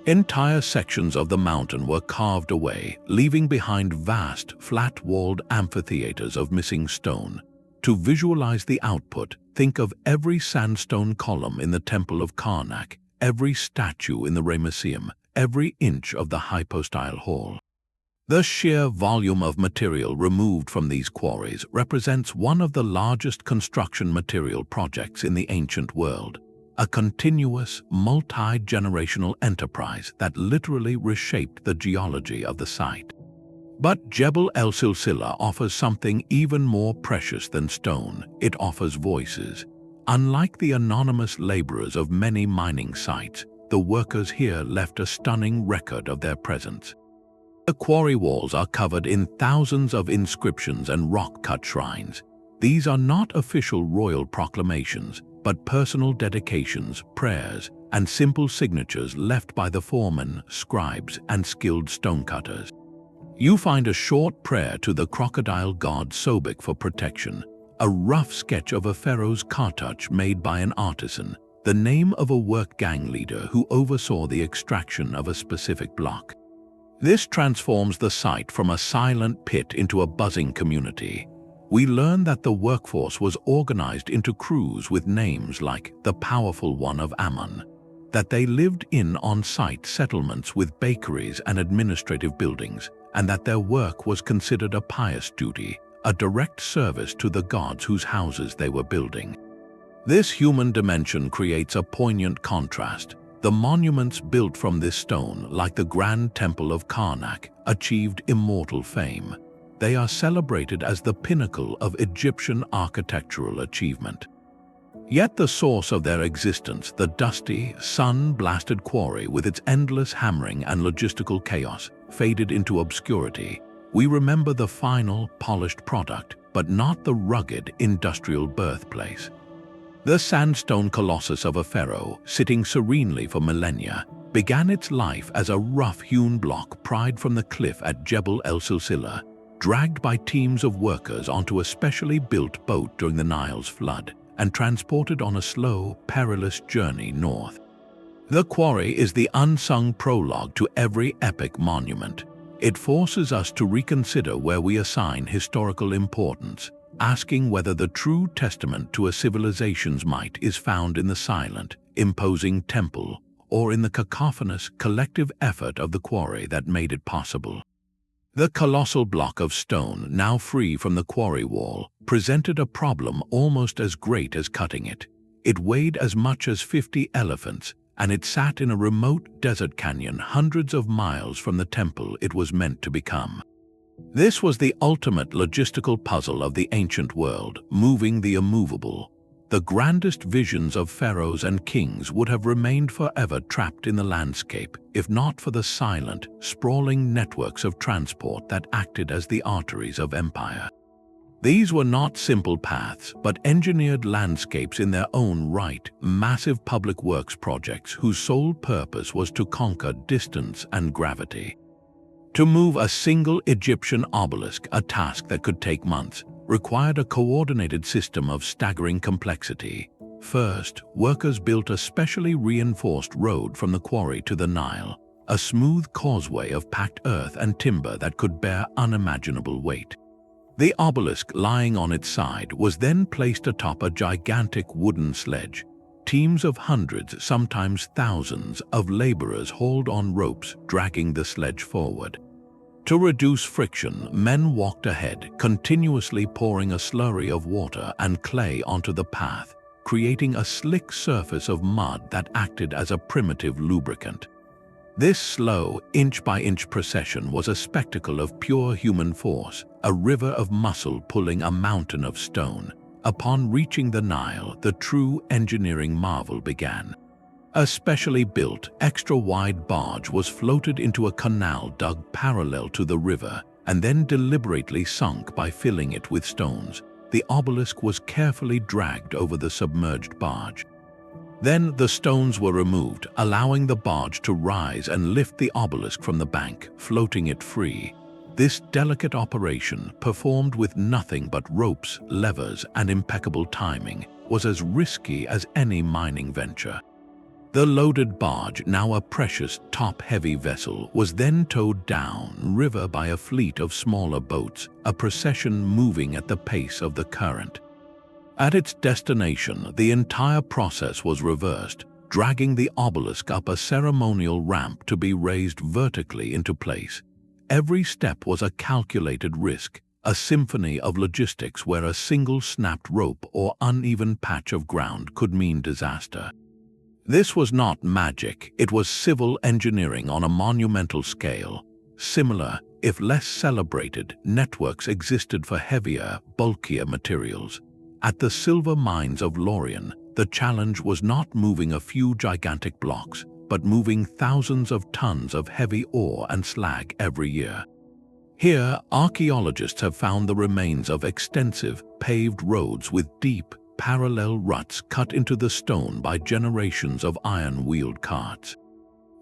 Entire sections of the mountain were carved away, leaving behind vast, flat-walled amphitheaters of missing stone. To visualize the output, think of every sandstone column in the Temple of Karnak, every statue in the Ramesseum, every inch of the hypostyle hall. The sheer volume of material removed from these quarries represents one of the largest construction material projects in the ancient world, a continuous, multi-generational enterprise that literally reshaped the geology of the site. But Gebel el-Silsila offers something even more precious than stone. It offers voices. Unlike the anonymous laborers of many mining sites, the workers here left a stunning record of their presence. The quarry walls are covered in thousands of inscriptions and rock-cut shrines. These are not official royal proclamations, but personal dedications, prayers, and simple signatures left by the foremen, scribes, and skilled stonecutters. You find a short prayer to the crocodile god Sobek for protection, a rough sketch of a pharaoh's cartouche made by an artisan, the name of a work gang leader who oversaw the extraction of a specific block. This transforms the site from a silent pit into a buzzing community. We learn that the workforce was organized into crews with names like the Powerful One of Ammon, that they lived in on-site settlements with bakeries and administrative buildings, and that their work was considered a pious duty, a direct service to the gods whose houses they were building. This human dimension creates a poignant contrast. The monuments built from this stone, like the Grand Temple of Karnak, achieved immortal fame. They are celebrated as the pinnacle of Egyptian architectural achievement. Yet the source of their existence, the dusty, sun-blasted quarry with its endless hammering and logistical chaos, faded into obscurity. We remember the final, polished product, but not the rugged, industrial birthplace. The sandstone colossus of a pharaoh, sitting serenely for millennia, began its life as a rough-hewn block pried from the cliff at Gebel el-Silsila, dragged by teams of workers onto a specially built boat during the Nile's flood, and transported on a slow, perilous journey north. The quarry is the unsung prologue to every epic monument. It forces us to reconsider where we assign historical importance, asking whether the true testament to a civilization's might is found in the silent, imposing temple, or in the cacophonous, collective effort of the quarry that made it possible. The colossal block of stone, now free from the quarry wall, presented a problem almost as great as cutting it. It weighed as much as 50 elephants, and it sat in a remote desert canyon hundreds of miles from the temple it was meant to become. This was the ultimate logistical puzzle of the ancient world, moving the immovable. The grandest visions of pharaohs and kings would have remained forever trapped in the landscape, if not for the silent, sprawling networks of transport that acted as the arteries of empire. These were not simple paths, but engineered landscapes in their own right, massive public works projects whose sole purpose was to conquer distance and gravity. To move a single Egyptian obelisk, a task that could take months, required a coordinated system of staggering complexity. First, workers built a specially reinforced road from the quarry to the Nile, a smooth causeway of packed earth and timber that could bear unimaginable weight. The obelisk lying on its side was then placed atop a gigantic wooden sledge. Teams of hundreds, sometimes thousands, of laborers hauled on ropes, dragging the sledge forward. To reduce friction, men walked ahead, continuously pouring a slurry of water and clay onto the path, creating a slick surface of mud that acted as a primitive lubricant. This slow, inch-by-inch procession was a spectacle of pure human force, a river of muscle pulling a mountain of stone. Upon reaching the Nile, the true engineering marvel began. A specially built, extra-wide barge was floated into a canal dug parallel to the river and then deliberately sunk by filling it with stones. The obelisk was carefully dragged over the submerged barge. Then the stones were removed, allowing the barge to rise and lift the obelisk from the bank, floating it free. This delicate operation, performed with nothing but ropes, levers, and impeccable timing, was as risky as any mining venture. The loaded barge, now a precious, top-heavy vessel, was then towed down river by a fleet of smaller boats, a procession moving at the pace of the current. At its destination, the entire process was reversed, dragging the obelisk up a ceremonial ramp to be raised vertically into place. Every step was a calculated risk, a symphony of logistics where a single snapped rope or uneven patch of ground could mean disaster. This was not magic, it was civil engineering on a monumental scale. Similar, if less celebrated, networks existed for heavier, bulkier materials. At the silver mines of Laurion, the challenge was not moving a few gigantic blocks, but moving thousands of tons of heavy ore and slag every year. Here, archaeologists have found the remains of extensive, paved roads with deep, parallel ruts cut into the stone by generations of iron-wheeled carts.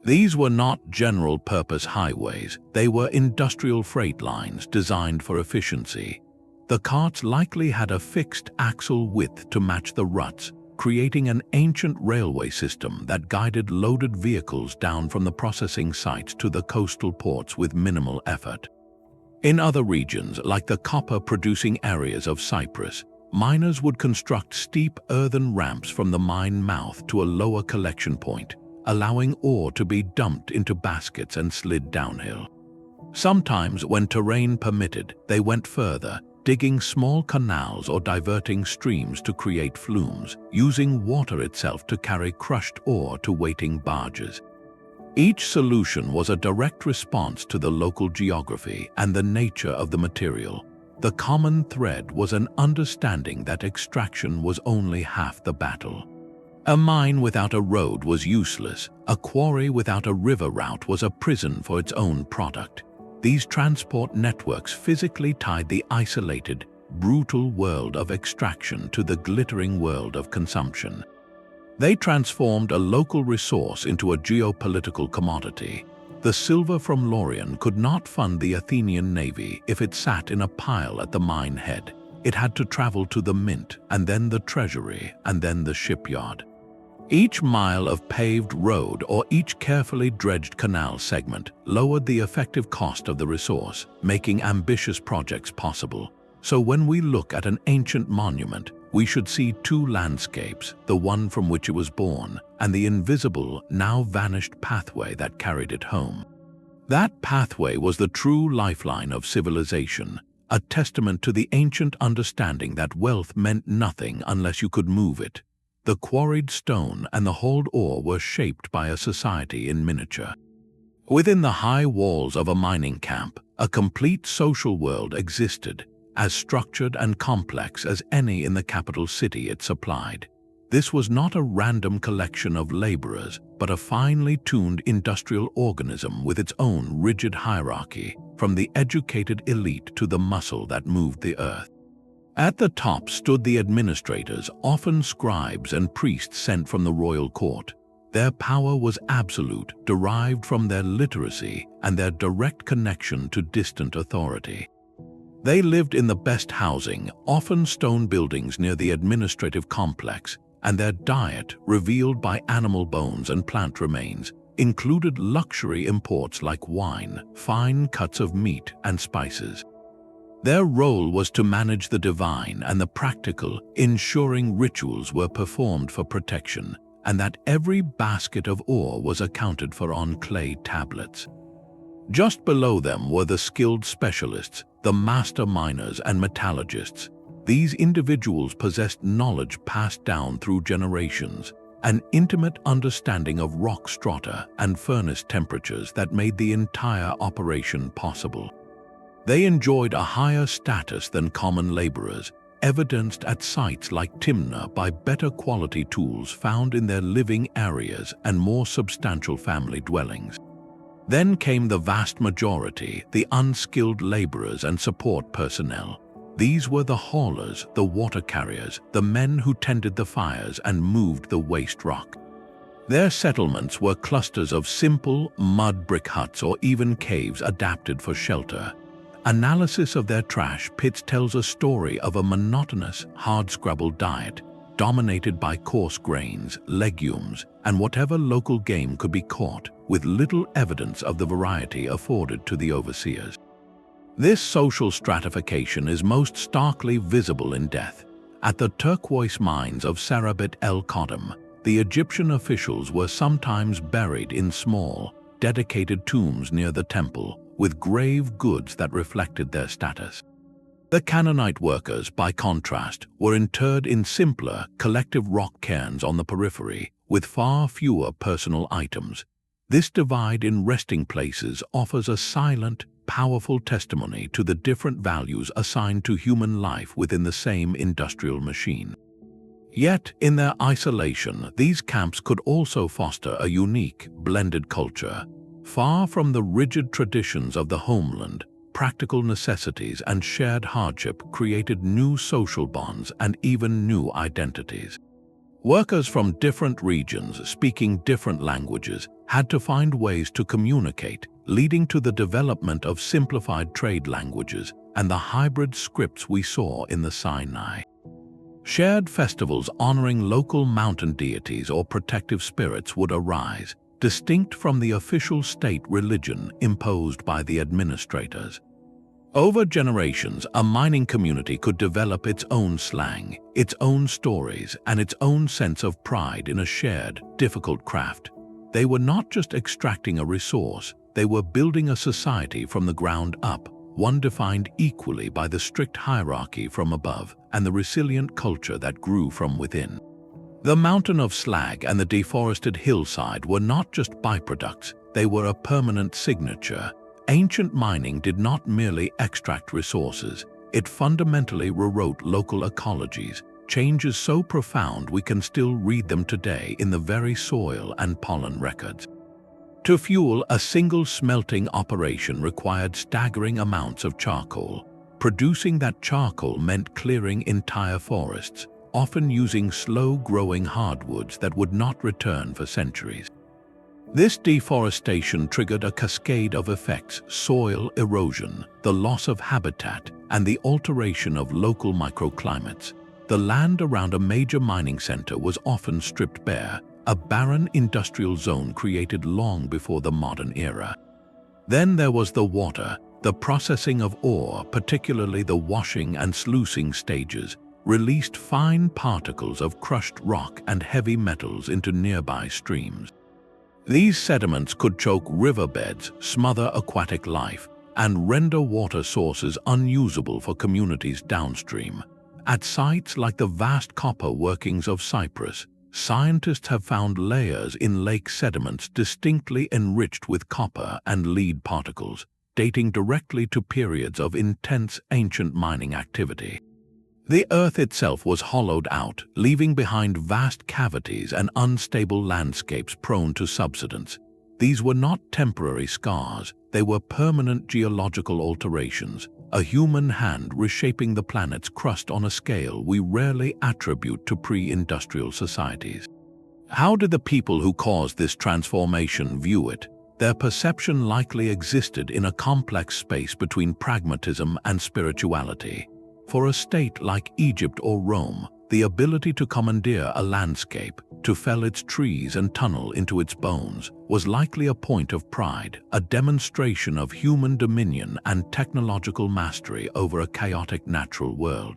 These were not general-purpose highways, they were industrial freight lines designed for efficiency. The carts likely had a fixed axle width to match the ruts, creating an ancient railway system that guided loaded vehicles down from the processing sites to the coastal ports with minimal effort. In other regions, like the copper-producing areas of Cyprus, miners would construct steep earthen ramps from the mine mouth to a lower collection point, allowing ore to be dumped into baskets and slid downhill. Sometimes, when terrain permitted, they went further, digging small canals or diverting streams to create flumes, using water itself to carry crushed ore to waiting barges. Each solution was a direct response to the local geography and the nature of the material. The common thread was an understanding that extraction was only half the battle. A mine without a road was useless. A quarry without a river route was a prison for its own product. These transport networks physically tied the isolated, brutal world of extraction to the glittering world of consumption. They transformed a local resource into a geopolitical commodity. The silver from Laurion could not fund the Athenian navy if it sat in a pile at the mine head. It had to travel to the mint, and then the treasury, and then the shipyard. Each mile of paved road or each carefully dredged canal segment lowered the effective cost of the resource, making ambitious projects possible. So when we look at an ancient monument, we should see two landscapes, the one from which it was born, and the invisible, now vanished pathway that carried it home. That pathway was the true lifeline of civilization, a testament to the ancient understanding that wealth meant nothing unless you could move it. The quarried stone and the hauled ore were shaped by a society in miniature. Within the high walls of a mining camp, a complete social world existed, as structured and complex as any in the capital city it supplied. This was not a random collection of laborers, but a finely tuned industrial organism with its own rigid hierarchy, from the educated elite to the muscle that moved the earth. At the top stood the administrators, often scribes and priests sent from the royal court. Their power was absolute, derived from their literacy and their direct connection to distant authority. They lived in the best housing, often stone buildings near the administrative complex, and their diet, revealed by animal bones and plant remains, included luxury imports like wine, fine cuts of meat, and spices. Their role was to manage the divine and the practical, ensuring rituals were performed for protection, and that every basket of ore was accounted for on clay tablets. Just below them were the skilled specialists, the master miners and metallurgists. These individuals possessed knowledge passed down through generations, an intimate understanding of rock strata and furnace temperatures that made the entire operation possible. They enjoyed a higher status than common laborers, evidenced at sites like Timna by better quality tools found in their living areas and more substantial family dwellings. Then came the vast majority, the unskilled laborers and support personnel. These were the haulers, the water carriers, the men who tended the fires and moved the waste rock. Their settlements were clusters of simple mud brick huts or even caves adapted for shelter. Analysis of their trash pits tells a story of a monotonous, hard-scrabbled diet, dominated by coarse grains, legumes, and whatever local game could be caught, with little evidence of the variety afforded to the overseers. This social stratification is most starkly visible in death. At the Turquoise mines of Serabit el-Khadim, the Egyptian officials were sometimes buried in small, dedicated tombs near the temple, with grave goods that reflected their status. The Canaanite workers, by contrast, were interred in simpler, collective rock cairns on the periphery, with far fewer personal items. This divide in resting places offers a silent, powerful testimony to the different values assigned to human life within the same industrial machine. Yet, in their isolation, these camps could also foster a unique, blended culture. Far from the rigid traditions of the homeland, practical necessities and shared hardship created new social bonds and even new identities. Workers from different regions speaking different languages had to find ways to communicate, leading to the development of simplified trade languages and the hybrid scripts we saw in the Sinai. Shared festivals honoring local mountain deities or protective spirits would arise, distinct from the official state religion imposed by the administrators. Over generations, a mining community could develop its own slang, its own stories, and its own sense of pride in a shared, difficult craft. They were not just extracting a resource, they were building a society from the ground up, one defined equally by the strict hierarchy from above and the resilient culture that grew from within. The mountain of slag and the deforested hillside were not just byproducts, they were a permanent signature. Ancient mining did not merely extract resources, it fundamentally rewrote local ecologies, changes so profound we can still read them today in the very soil and pollen records. To fuel a single smelting operation required staggering amounts of charcoal. Producing that charcoal meant clearing entire forests, often using slow-growing hardwoods that would not return for centuries. This deforestation triggered a cascade of effects: soil erosion, the loss of habitat, and the alteration of local microclimates. The land around a major mining center was often stripped bare, a barren industrial zone created long before the modern era. Then there was the water. The processing of ore, particularly the washing and sluicing stages, released fine particles of crushed rock and heavy metals into nearby streams. These sediments could choke riverbeds, smother aquatic life, and render water sources unusable for communities downstream. At sites like the vast copper workings of Cyprus, scientists have found layers in lake sediments distinctly enriched with copper and lead particles, dating directly to periods of intense ancient mining activity. The earth itself was hollowed out, leaving behind vast cavities and unstable landscapes prone to subsidence. These were not temporary scars, they were permanent geological alterations, a human hand reshaping the planet's crust on a scale we rarely attribute to pre-industrial societies. How did the people who caused this transformation view it? Their perception likely existed in a complex space between pragmatism and spirituality. For a state like Egypt or Rome, the ability to commandeer a landscape, to fell its trees and tunnel into its bones, was likely a point of pride, a demonstration of human dominion and technological mastery over a chaotic natural world.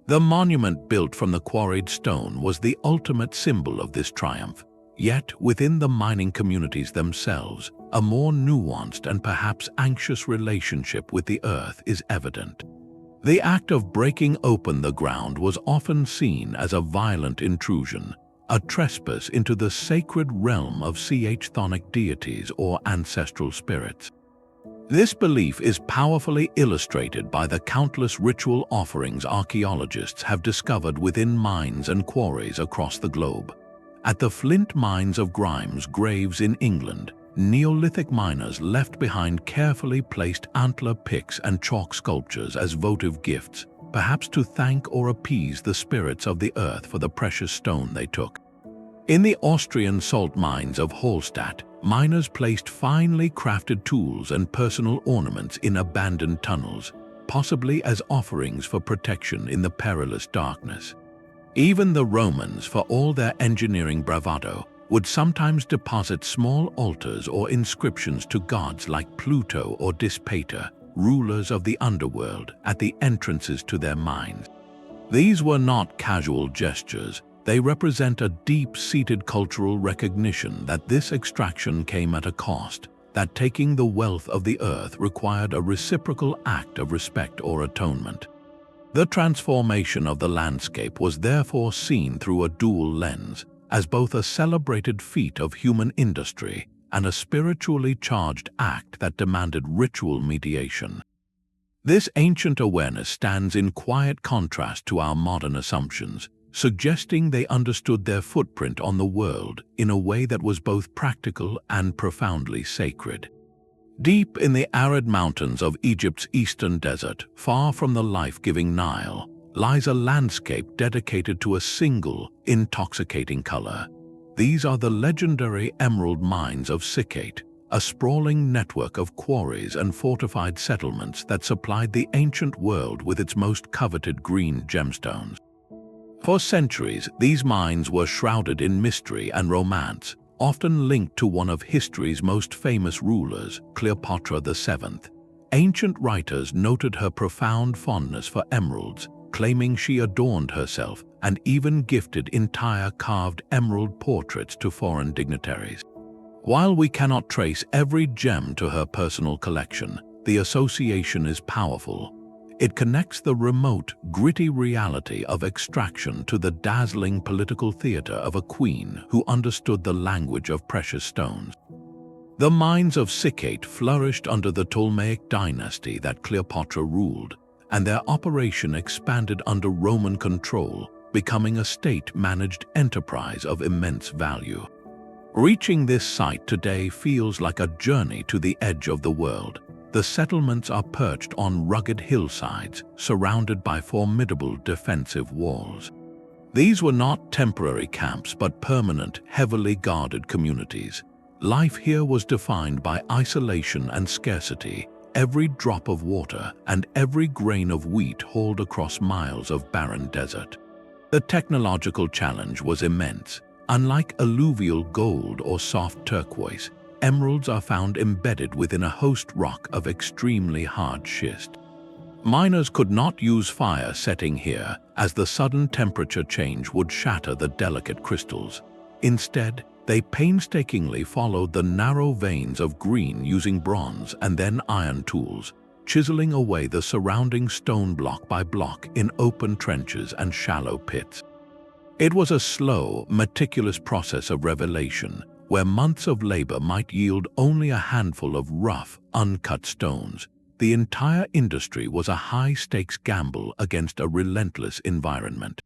The monument built from the quarried stone was the ultimate symbol of this triumph. Yet, within the mining communities themselves, a more nuanced and perhaps anxious relationship with the earth is evident. The act of breaking open the ground was often seen as a violent intrusion, a trespass into the sacred realm of chthonic deities or ancestral spirits. This belief is powerfully illustrated by the countless ritual offerings archaeologists have discovered within mines and quarries across the globe. At the flint mines of Grimes Graves in England, Neolithic miners left behind carefully placed antler picks and chalk sculptures as votive gifts, perhaps to thank or appease the spirits of the earth for the precious stone they took. In the Austrian salt mines of Hallstatt, miners placed finely crafted tools and personal ornaments in abandoned tunnels, possibly as offerings for protection in the perilous darkness. Even the Romans, for all their engineering bravado, would sometimes deposit small altars or inscriptions to gods like Pluto or Dispater, rulers of the underworld, at the entrances to their mines. These were not casual gestures. They represent a deep-seated cultural recognition that this extraction came at a cost, that taking the wealth of the earth required a reciprocal act of respect or atonement. The transformation of the landscape was therefore seen through a dual lens, as both a celebrated feat of human industry and a spiritually charged act that demanded ritual mediation. This ancient awareness stands in quiet contrast to our modern assumptions, suggesting they understood their footprint on the world in a way that was both practical and profoundly sacred. Deep in the arid mountains of Egypt's eastern desert, far from the life-giving Nile, lies a landscape dedicated to a single, intoxicating color. These are the legendary emerald mines of Sikate, a sprawling network of quarries and fortified settlements that supplied the ancient world with its most coveted green gemstones. For centuries, these mines were shrouded in mystery and romance, often linked to one of history's most famous rulers, Cleopatra VII. Ancient writers noted her profound fondness for emeralds, claiming she adorned herself and even gifted entire carved emerald portraits to foreign dignitaries. While we cannot trace every gem to her personal collection, the association is powerful. It connects the remote, gritty reality of extraction to the dazzling political theater of a queen who understood the language of precious stones. The mines of Sikate flourished under the Ptolemaic dynasty that Cleopatra ruled, and their operation expanded under Roman control, becoming a state-managed enterprise of immense value. Reaching this site today feels like a journey to the edge of the world. The settlements are perched on rugged hillsides, surrounded by formidable defensive walls. These were not temporary camps but permanent, heavily guarded communities. Life here was defined by isolation and scarcity, every drop of water and every grain of wheat hauled across miles of barren desert. The technological challenge was immense. Unlike alluvial gold or soft turquoise, emeralds are found embedded within a host rock of extremely hard schist. Miners could not use fire setting here, as the sudden temperature change would shatter the delicate crystals. Instead, they painstakingly followed the narrow veins of green using bronze and then iron tools, chiseling away the surrounding stone block by block in open trenches and shallow pits. It was a slow, meticulous process of revelation, where months of labor might yield only a handful of rough, uncut stones. The entire industry was a high-stakes gamble against a relentless environment.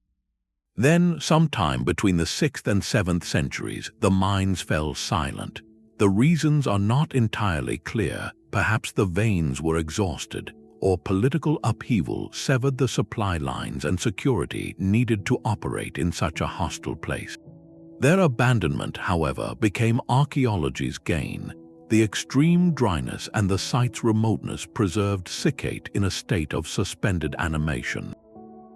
Then, sometime between the 6th and 7th centuries, the mines fell silent. The reasons are not entirely clear. Perhaps the veins were exhausted, or political upheaval severed the supply lines and security needed to operate in such a hostile place. Their abandonment, however, became archaeology's gain. The extreme dryness and the site's remoteness preserved Sikate in a state of suspended animation.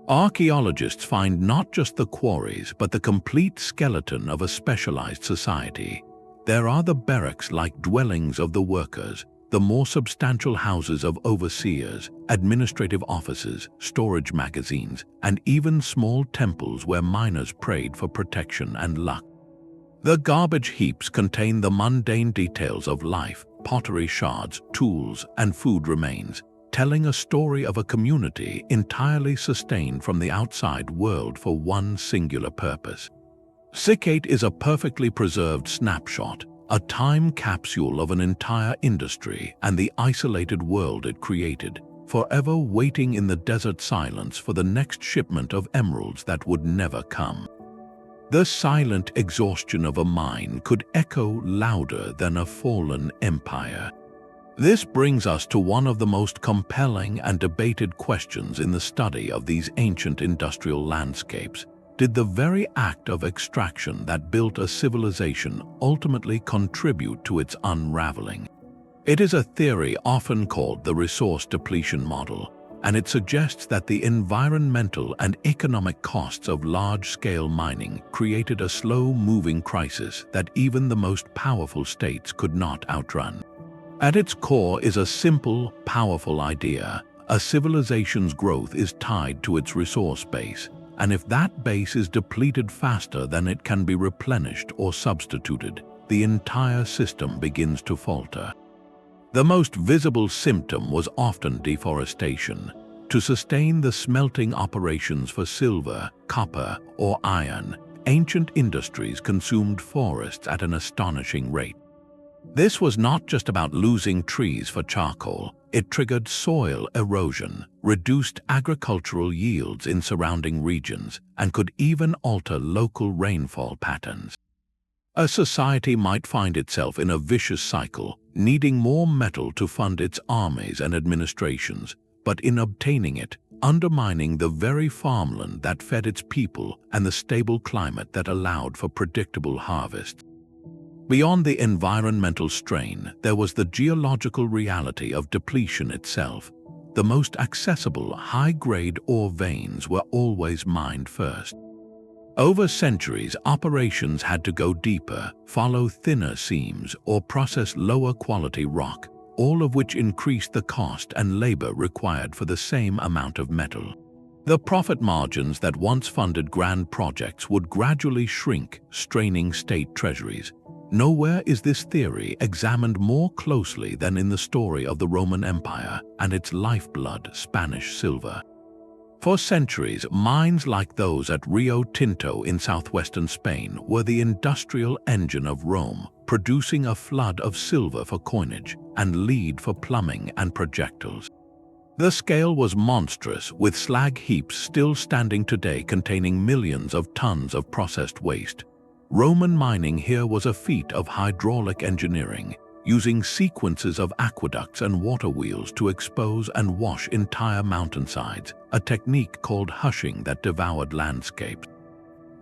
Archaeologists find not just the quarries but the complete skeleton of a specialized society. There are the barracks-like dwellings of the workers, the more substantial houses of overseers, administrative offices, storage magazines, and even small temples where miners prayed for protection and luck. The garbage heaps contain the mundane details of life, pottery shards, tools, and food remains, telling a story of a community entirely sustained from the outside world for one singular purpose. Sikate is a perfectly preserved snapshot, a time capsule of an entire industry and the isolated world it created, forever waiting in the desert silence for the next shipment of emeralds that would never come. The silent exhaustion of a mine could echo louder than a fallen empire. This brings us to one of the most compelling and debated questions in the study of these ancient industrial landscapes. Did the very act of extraction that built a civilization ultimately contribute to its unraveling? It is a theory often called the resource depletion model, and it suggests that the environmental and economic costs of large-scale mining created a slow-moving crisis that even the most powerful states could not outrun. At its core is a simple, powerful idea. A civilization's growth is tied to its resource base, and if that base is depleted faster than it can be replenished or substituted, the entire system begins to falter. The most visible symptom was often deforestation. To sustain the smelting operations for silver, copper, or iron, ancient industries consumed forests at an astonishing rate. This was not just about losing trees for charcoal. It triggered soil erosion, reduced agricultural yields in surrounding regions, and could even alter local rainfall patterns. A society might find itself in a vicious cycle, needing more metal to fund its armies and administrations, but in obtaining it, undermining the very farmland that fed its people and the stable climate that allowed for predictable harvests. Beyond the environmental strain, there was the geological reality of depletion itself. The most accessible, high-grade ore veins were always mined first. Over centuries, operations had to go deeper, follow thinner seams, or process lower-quality rock, all of which increased the cost and labor required for the same amount of metal. The profit margins that once funded grand projects would gradually shrink, straining state treasuries. Nowhere is this theory examined more closely than in the story of the Roman Empire and its lifeblood, Spanish silver. For centuries, mines like those at Rio Tinto in southwestern Spain were the industrial engine of Rome, producing a flood of silver for coinage and lead for plumbing and projectiles. The scale was monstrous, with slag heaps still standing today containing millions of tons of processed waste. Roman mining here was a feat of hydraulic engineering, using sequences of aqueducts and water wheels to expose and wash entire mountainsides, a technique called hushing that devoured landscapes.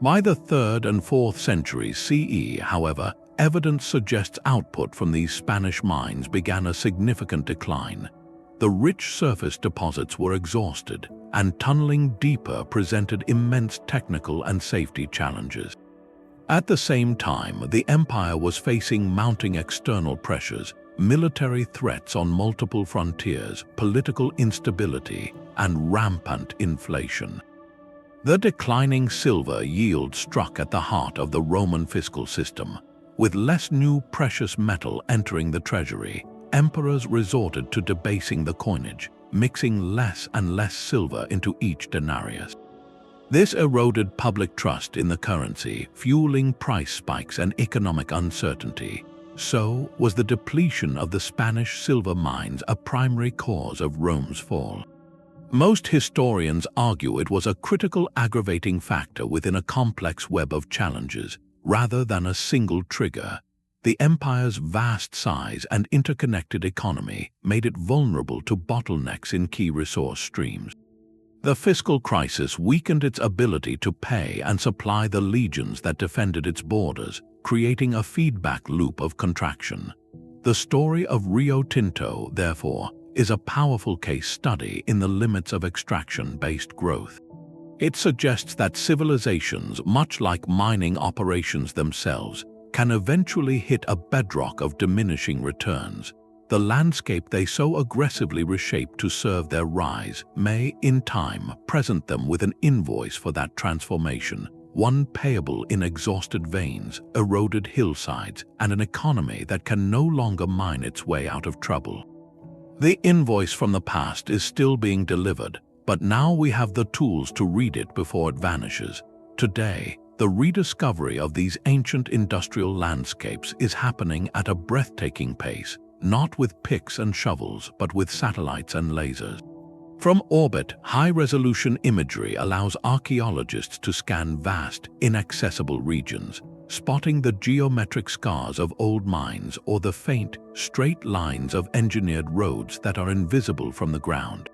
By the 3rd and 4th centuries CE, however, evidence suggests output from these Spanish mines began a significant decline. The rich surface deposits were exhausted, and tunneling deeper presented immense technical and safety challenges. At the same time, the empire was facing mounting external pressures, military threats on multiple frontiers, political instability, and rampant inflation. The declining silver yield struck at the heart of the Roman fiscal system. With less new precious metal entering the treasury, emperors resorted to debasing the coinage, mixing less and less silver into each denarius. This eroded public trust in the currency, fueling price spikes and economic uncertainty. So was the depletion of the Spanish silver mines a primary cause of Rome's fall. Most historians argue it was a critical aggravating factor within a complex web of challenges, rather than a single trigger. The empire's vast size and interconnected economy made it vulnerable to bottlenecks in key resource streams. The fiscal crisis weakened its ability to pay and supply the legions that defended its borders, creating a feedback loop of contraction. The story of Rio Tinto, therefore, is a powerful case study in the limits of extraction-based growth. It suggests that civilizations, much like mining operations themselves, can eventually hit a bedrock of diminishing returns. The landscape they so aggressively reshape to serve their rise may, in time, present them with an invoice for that transformation, one payable in exhausted veins, eroded hillsides, and an economy that can no longer mine its way out of trouble. The invoice from the past is still being delivered, but now we have the tools to read it before it vanishes. Today, the rediscovery of these ancient industrial landscapes is happening at a breathtaking pace, not with picks and shovels, but with satellites and lasers. From orbit, high-resolution imagery allows archaeologists to scan vast, inaccessible regions, spotting the geometric scars of old mines or the faint, straight lines of engineered roads that are invisible from the ground.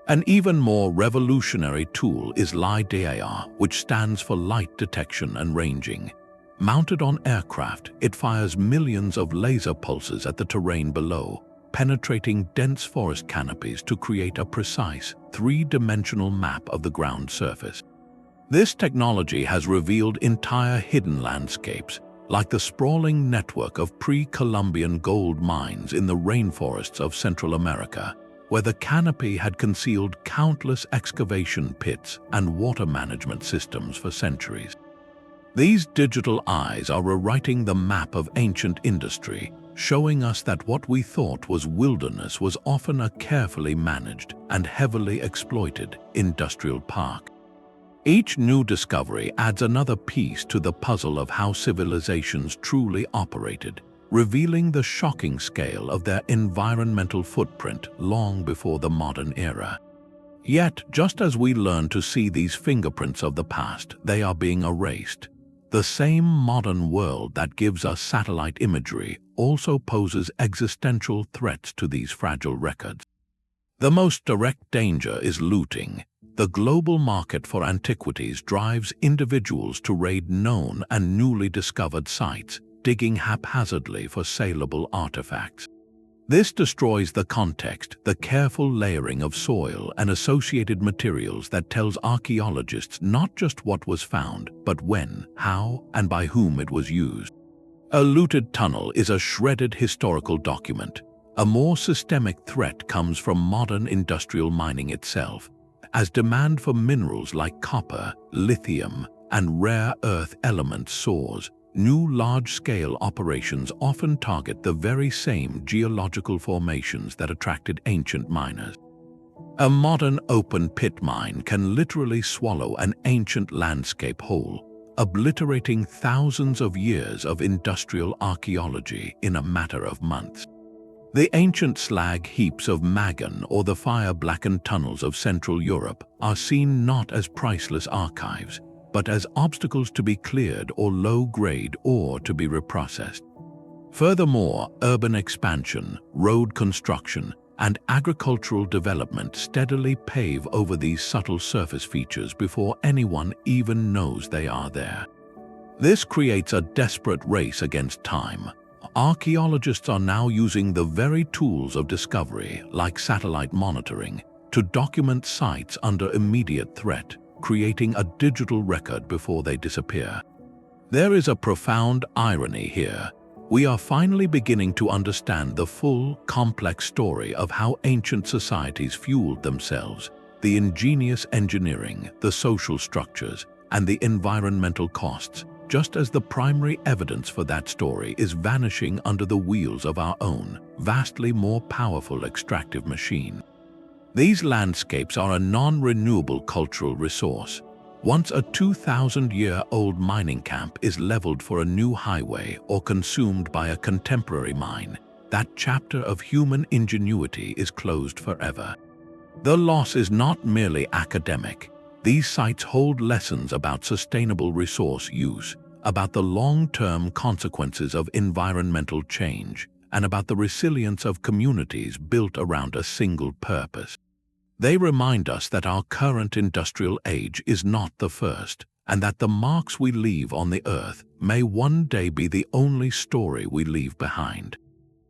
An even more revolutionary tool is LiDAR, which stands for light detection and ranging. Mounted on aircraft, it fires millions of laser pulses at the terrain below, penetrating dense forest canopies to create a precise, three-dimensional map of the ground surface. This technology has revealed entire hidden landscapes, like the sprawling network of pre-Columbian gold mines in the rainforests of Central America, where the canopy had concealed countless excavation pits and water management systems for centuries. These digital eyes are rewriting the map of ancient industry, showing us that what we thought was wilderness was often a carefully managed and heavily exploited industrial park. Each new discovery adds another piece to the puzzle of how civilizations truly operated, revealing the shocking scale of their environmental footprint long before the modern era. Yet, just as we learn to see these fingerprints of the past, they are being erased. The same modern world that gives us satellite imagery also poses existential threats to these fragile records. The most direct danger is looting. The global market for antiquities drives individuals to raid known and newly discovered sites, digging haphazardly for saleable artifacts. This destroys the context, the careful layering of soil and associated materials that tells archaeologists not just what was found, but when, how, and by whom it was used. A looted tunnel is a shredded historical document. A more systemic threat comes from modern industrial mining itself, as demand for minerals like copper, lithium, and rare earth elements soars. new large-scale operations often target the very same geological formations that attracted ancient miners. A modern open-pit mine can literally swallow an ancient landscape whole, obliterating thousands of years of industrial archaeology in a matter of months. The ancient slag heaps of Magan or the fire-blackened tunnels of Central Europe are seen not as priceless archives, but as obstacles to be cleared or low-grade ore to be reprocessed. Furthermore, urban expansion, road construction, and agricultural development steadily pave over these subtle surface features before anyone even knows they are there. This creates a desperate race against time. Archaeologists are now using the very tools of discovery, like satellite monitoring, to document sites under immediate threat, creating a digital record before they disappear. There is a profound irony here. We are finally beginning to understand the full, complex story of how ancient societies fueled themselves, the ingenious engineering, the social structures, and the environmental costs, just as the primary evidence for that story is vanishing under the wheels of our own, vastly more powerful extractive machine. These landscapes are a non-renewable cultural resource. Once a 2,000-year-old mining camp is leveled for a new highway or consumed by a contemporary mine, that chapter of human ingenuity is closed forever. The loss is not merely academic. These sites hold lessons about sustainable resource use, about the long-term consequences of environmental change, and about the resilience of communities built around a single purpose. They remind us that our current industrial age is not the first, and that the marks we leave on the earth may one day be the only story we leave behind.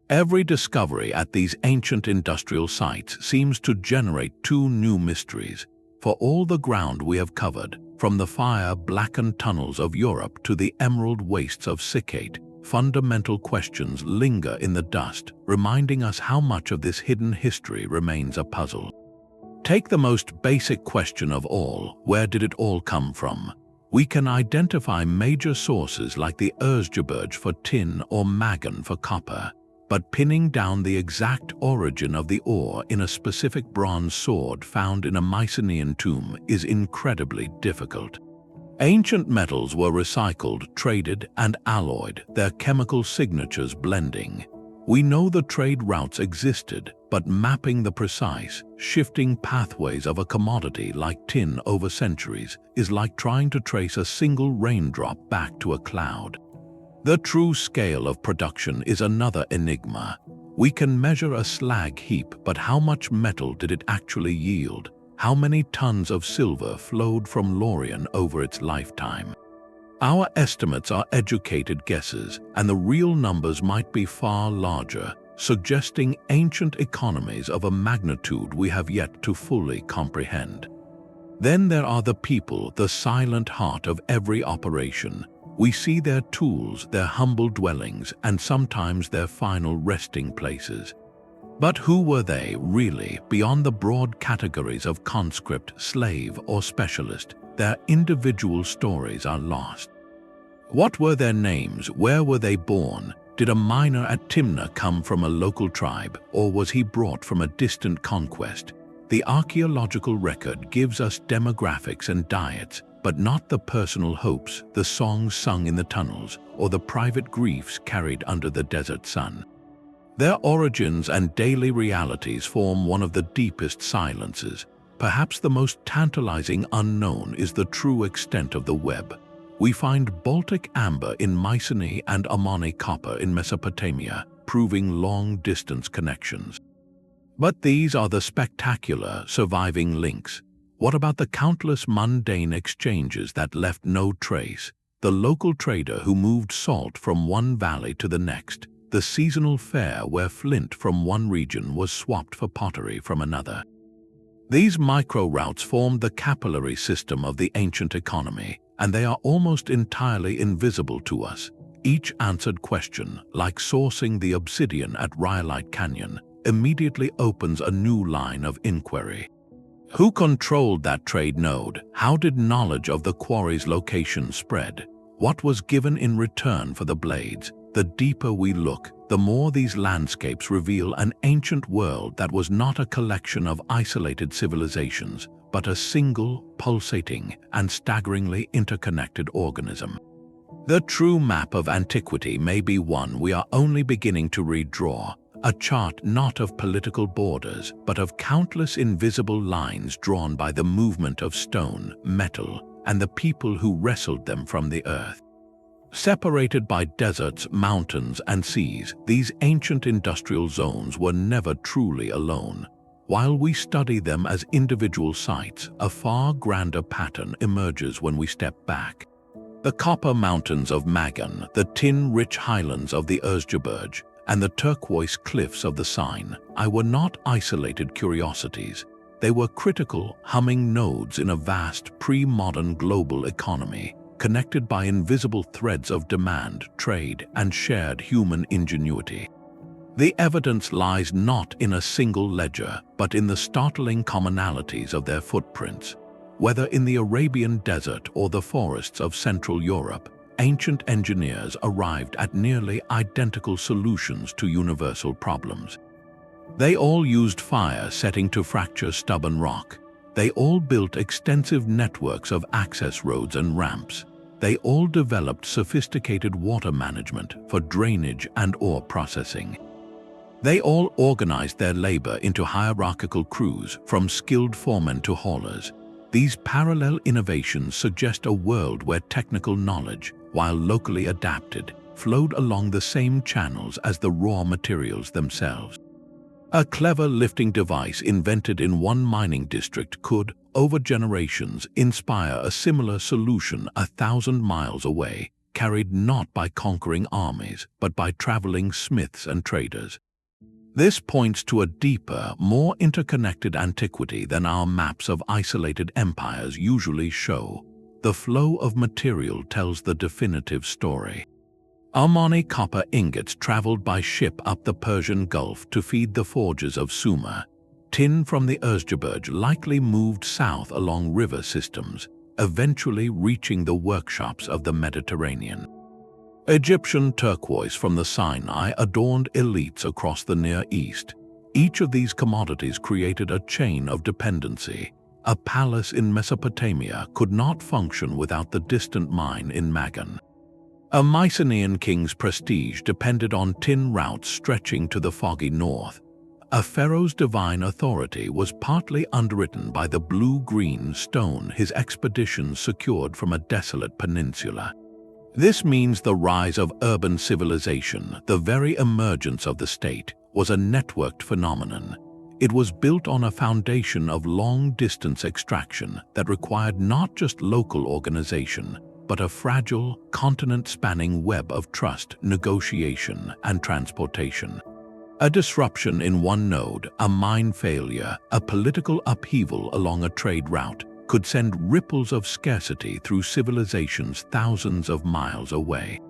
Every discovery at these ancient industrial sites seems to generate two new mysteries. For all the ground we have covered, from the fire-blackened tunnels of Europe to the emerald wastes of Sikate, fundamental questions linger in the dust, reminding us how much of this hidden history remains a puzzle. Take the most basic question of all: where did it all come from? We can identify major sources like the Erzgebirge for tin or Magan for copper, but pinning down the exact origin of the ore in a specific bronze sword found in a Mycenaean tomb is incredibly difficult. Ancient metals were recycled, traded, and alloyed, their chemical signatures blending. We know the trade routes existed, but mapping the precise, shifting pathways of a commodity like tin over centuries is like trying to trace a single raindrop back to a cloud. The true scale of production is another enigma. We can measure a slag heap, but how much metal did it actually yield? How many tons of silver flowed from Laurion over its lifetime? Our estimates are educated guesses, and the real numbers might be far larger, suggesting ancient economies of a magnitude we have yet to fully comprehend. Then there are the people, the silent heart of every operation. We see their tools, their humble dwellings, and sometimes their final resting places. But who were they, really, beyond the broad categories of conscript, slave, or specialist? Their individual stories are lost. What were their names? Where were they born? Did a miner at Timna come from a local tribe, or was he brought from a distant conquest? The archaeological record gives us demographics and diets, but not the personal hopes, the songs sung in the tunnels, or the private griefs carried under the desert sun. Their origins and daily realities form one of the deepest silences. Perhaps the most tantalizing unknown is the true extent of the web. We find Baltic amber in Mycenae and Omani copper in Mesopotamia, proving long-distance connections. But these are the spectacular, surviving links. What about the countless mundane exchanges that left no trace? The local trader who moved salt from one valley to the next, the seasonal fair where flint from one region was swapped for pottery from another. These micro-routes formed the capillary system of the ancient economy, and they are almost entirely invisible to us. Each answered question, like sourcing the obsidian at Rhyolite Canyon, immediately opens a new line of inquiry. Who controlled that trade node? How did knowledge of the quarry's location spread? What was given in return for the blades? The deeper we look, the more these landscapes reveal an ancient world that was not a collection of isolated civilizations, but a single, pulsating, and staggeringly interconnected organism. The true map of antiquity may be one we are only beginning to redraw, a chart not of political borders, but of countless invisible lines drawn by the movement of stone, metal, and the people who wrestled them from the earth. Separated by deserts, mountains, and seas, these ancient industrial zones were never truly alone. While we study them as individual sites, a far grander pattern emerges when we step back. The copper mountains of Magan, the tin-rich highlands of the Erzgebirge, and the turquoise cliffs of the Sinai were not isolated curiosities. They were critical, humming nodes in a vast, pre-modern global economy, connected by invisible threads of demand, trade, and shared human ingenuity. The evidence lies not in a single ledger, but in the startling commonalities of their footprints. Whether in the Arabian desert or the forests of Central Europe, ancient engineers arrived at nearly identical solutions to universal problems. They all used fire setting to fracture stubborn rock. They all built extensive networks of access roads and ramps. They all developed sophisticated water management for drainage and ore processing. They all organized their labor into hierarchical crews, from skilled foremen to haulers. These parallel innovations suggest a world where technical knowledge, while locally adapted, flowed along the same channels as the raw materials themselves. A clever lifting device invented in one mining district could, over generations, inspire a similar solution 1,000 miles away, carried not by conquering armies, but by traveling smiths and traders. This points to a deeper, more interconnected antiquity than our maps of isolated empires usually show. The flow of material tells the definitive story. Omani copper ingots traveled by ship up the Persian Gulf to feed the forges of Sumer. Tin from the Erzgebirge likely moved south along river systems, eventually reaching the workshops of the Mediterranean. Egyptian turquoise from the Sinai adorned elites across the Near East. Each of these commodities created a chain of dependency. A palace in Mesopotamia could not function without the distant mine in Magan. A Mycenaean king's prestige depended on tin routes stretching to the foggy north. A pharaoh's divine authority was partly underwritten by the blue-green stone his expeditions secured from a desolate peninsula. This means the rise of urban civilization, the very emergence of the state, was a networked phenomenon. It was built on a foundation of long-distance extraction that required not just local organization, but a fragile, continent-spanning web of trust, negotiation, and transportation. A disruption in one node, a mine failure, a political upheaval along a trade route, could send ripples of scarcity through civilizations thousands of miles away.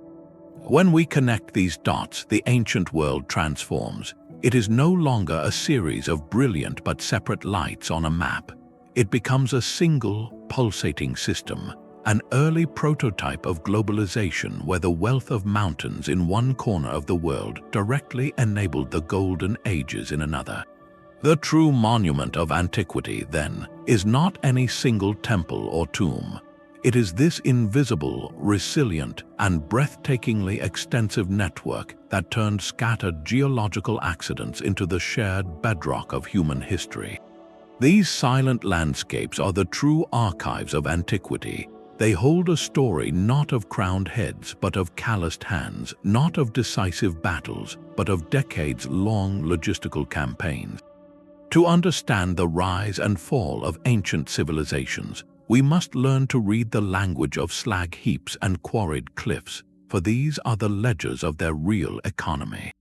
When we connect these dots, the ancient world transforms. It is no longer a series of brilliant but separate lights on a map. It becomes a single, pulsating system, an early prototype of globalization where the wealth of mountains in one corner of the world directly enabled the golden ages in another. The true monument of antiquity, then, is not any single temple or tomb. It is this invisible, resilient, and breathtakingly extensive network that turned scattered geological accidents into the shared bedrock of human history. These silent landscapes are the true archives of antiquity. They hold a story not of crowned heads, but of calloused hands, not of decisive battles, but of decades-long logistical campaigns. To understand the rise and fall of ancient civilizations, we must learn to read the language of slag heaps and quarried cliffs, for these are the ledgers of their real economy.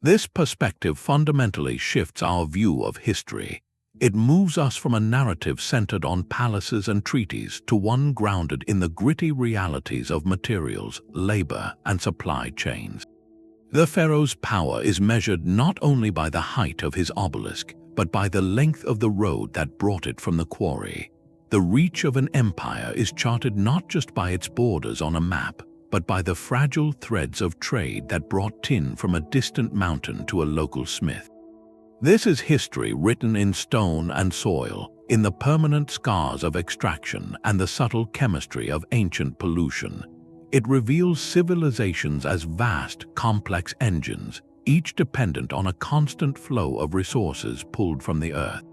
This perspective fundamentally shifts our view of history. It moves us from a narrative centered on palaces and treaties to one grounded in the gritty realities of materials, labor, and supply chains. The pharaoh's power is measured not only by the height of his obelisk, but by the length of the road that brought it from the quarry. The reach of an empire is charted not just by its borders on a map, but by the fragile threads of trade that brought tin from a distant mountain to a local smith. This is history written in stone and soil, in the permanent scars of extraction and the subtle chemistry of ancient pollution. It reveals civilizations as vast, complex engines, each dependent on a constant flow of resources pulled from the earth.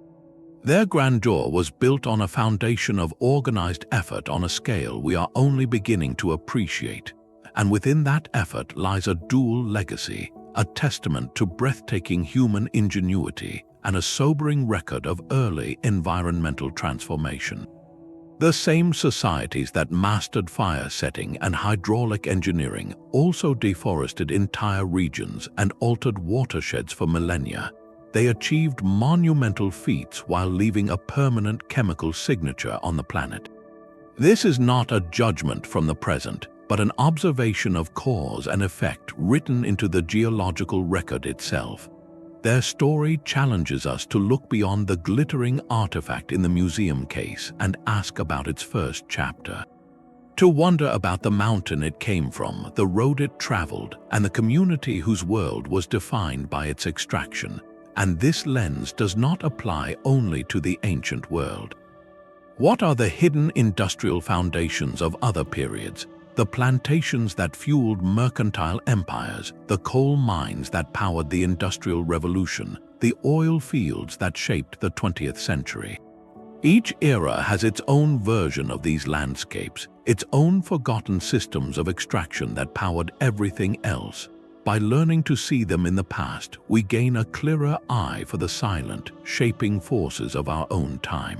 Their grandeur was built on a foundation of organized effort on a scale we are only beginning to appreciate, and within that effort lies a dual legacy, a testament to breathtaking human ingenuity and a sobering record of early environmental transformation. The same societies that mastered fire setting and hydraulic engineering also deforested entire regions and altered watersheds for millennia. They achieved monumental feats while leaving a permanent chemical signature on the planet. This is not a judgment from the present, but an observation of cause and effect written into the geological record itself. Their story challenges us to look beyond the glittering artifact in the museum case and ask about its first chapter. To wonder about the mountain it came from, the road it traveled, and the community whose world was defined by its extraction. And this lens does not apply only to the ancient world. What are the hidden industrial foundations of other periods? The plantations that fueled mercantile empires, the coal mines that powered the Industrial Revolution, the oil fields that shaped the 20th century. Each era has its own version of these landscapes, its own forgotten systems of extraction that powered everything else. By learning to see them in the past, we gain a clearer eye for the silent, shaping forces of our own time.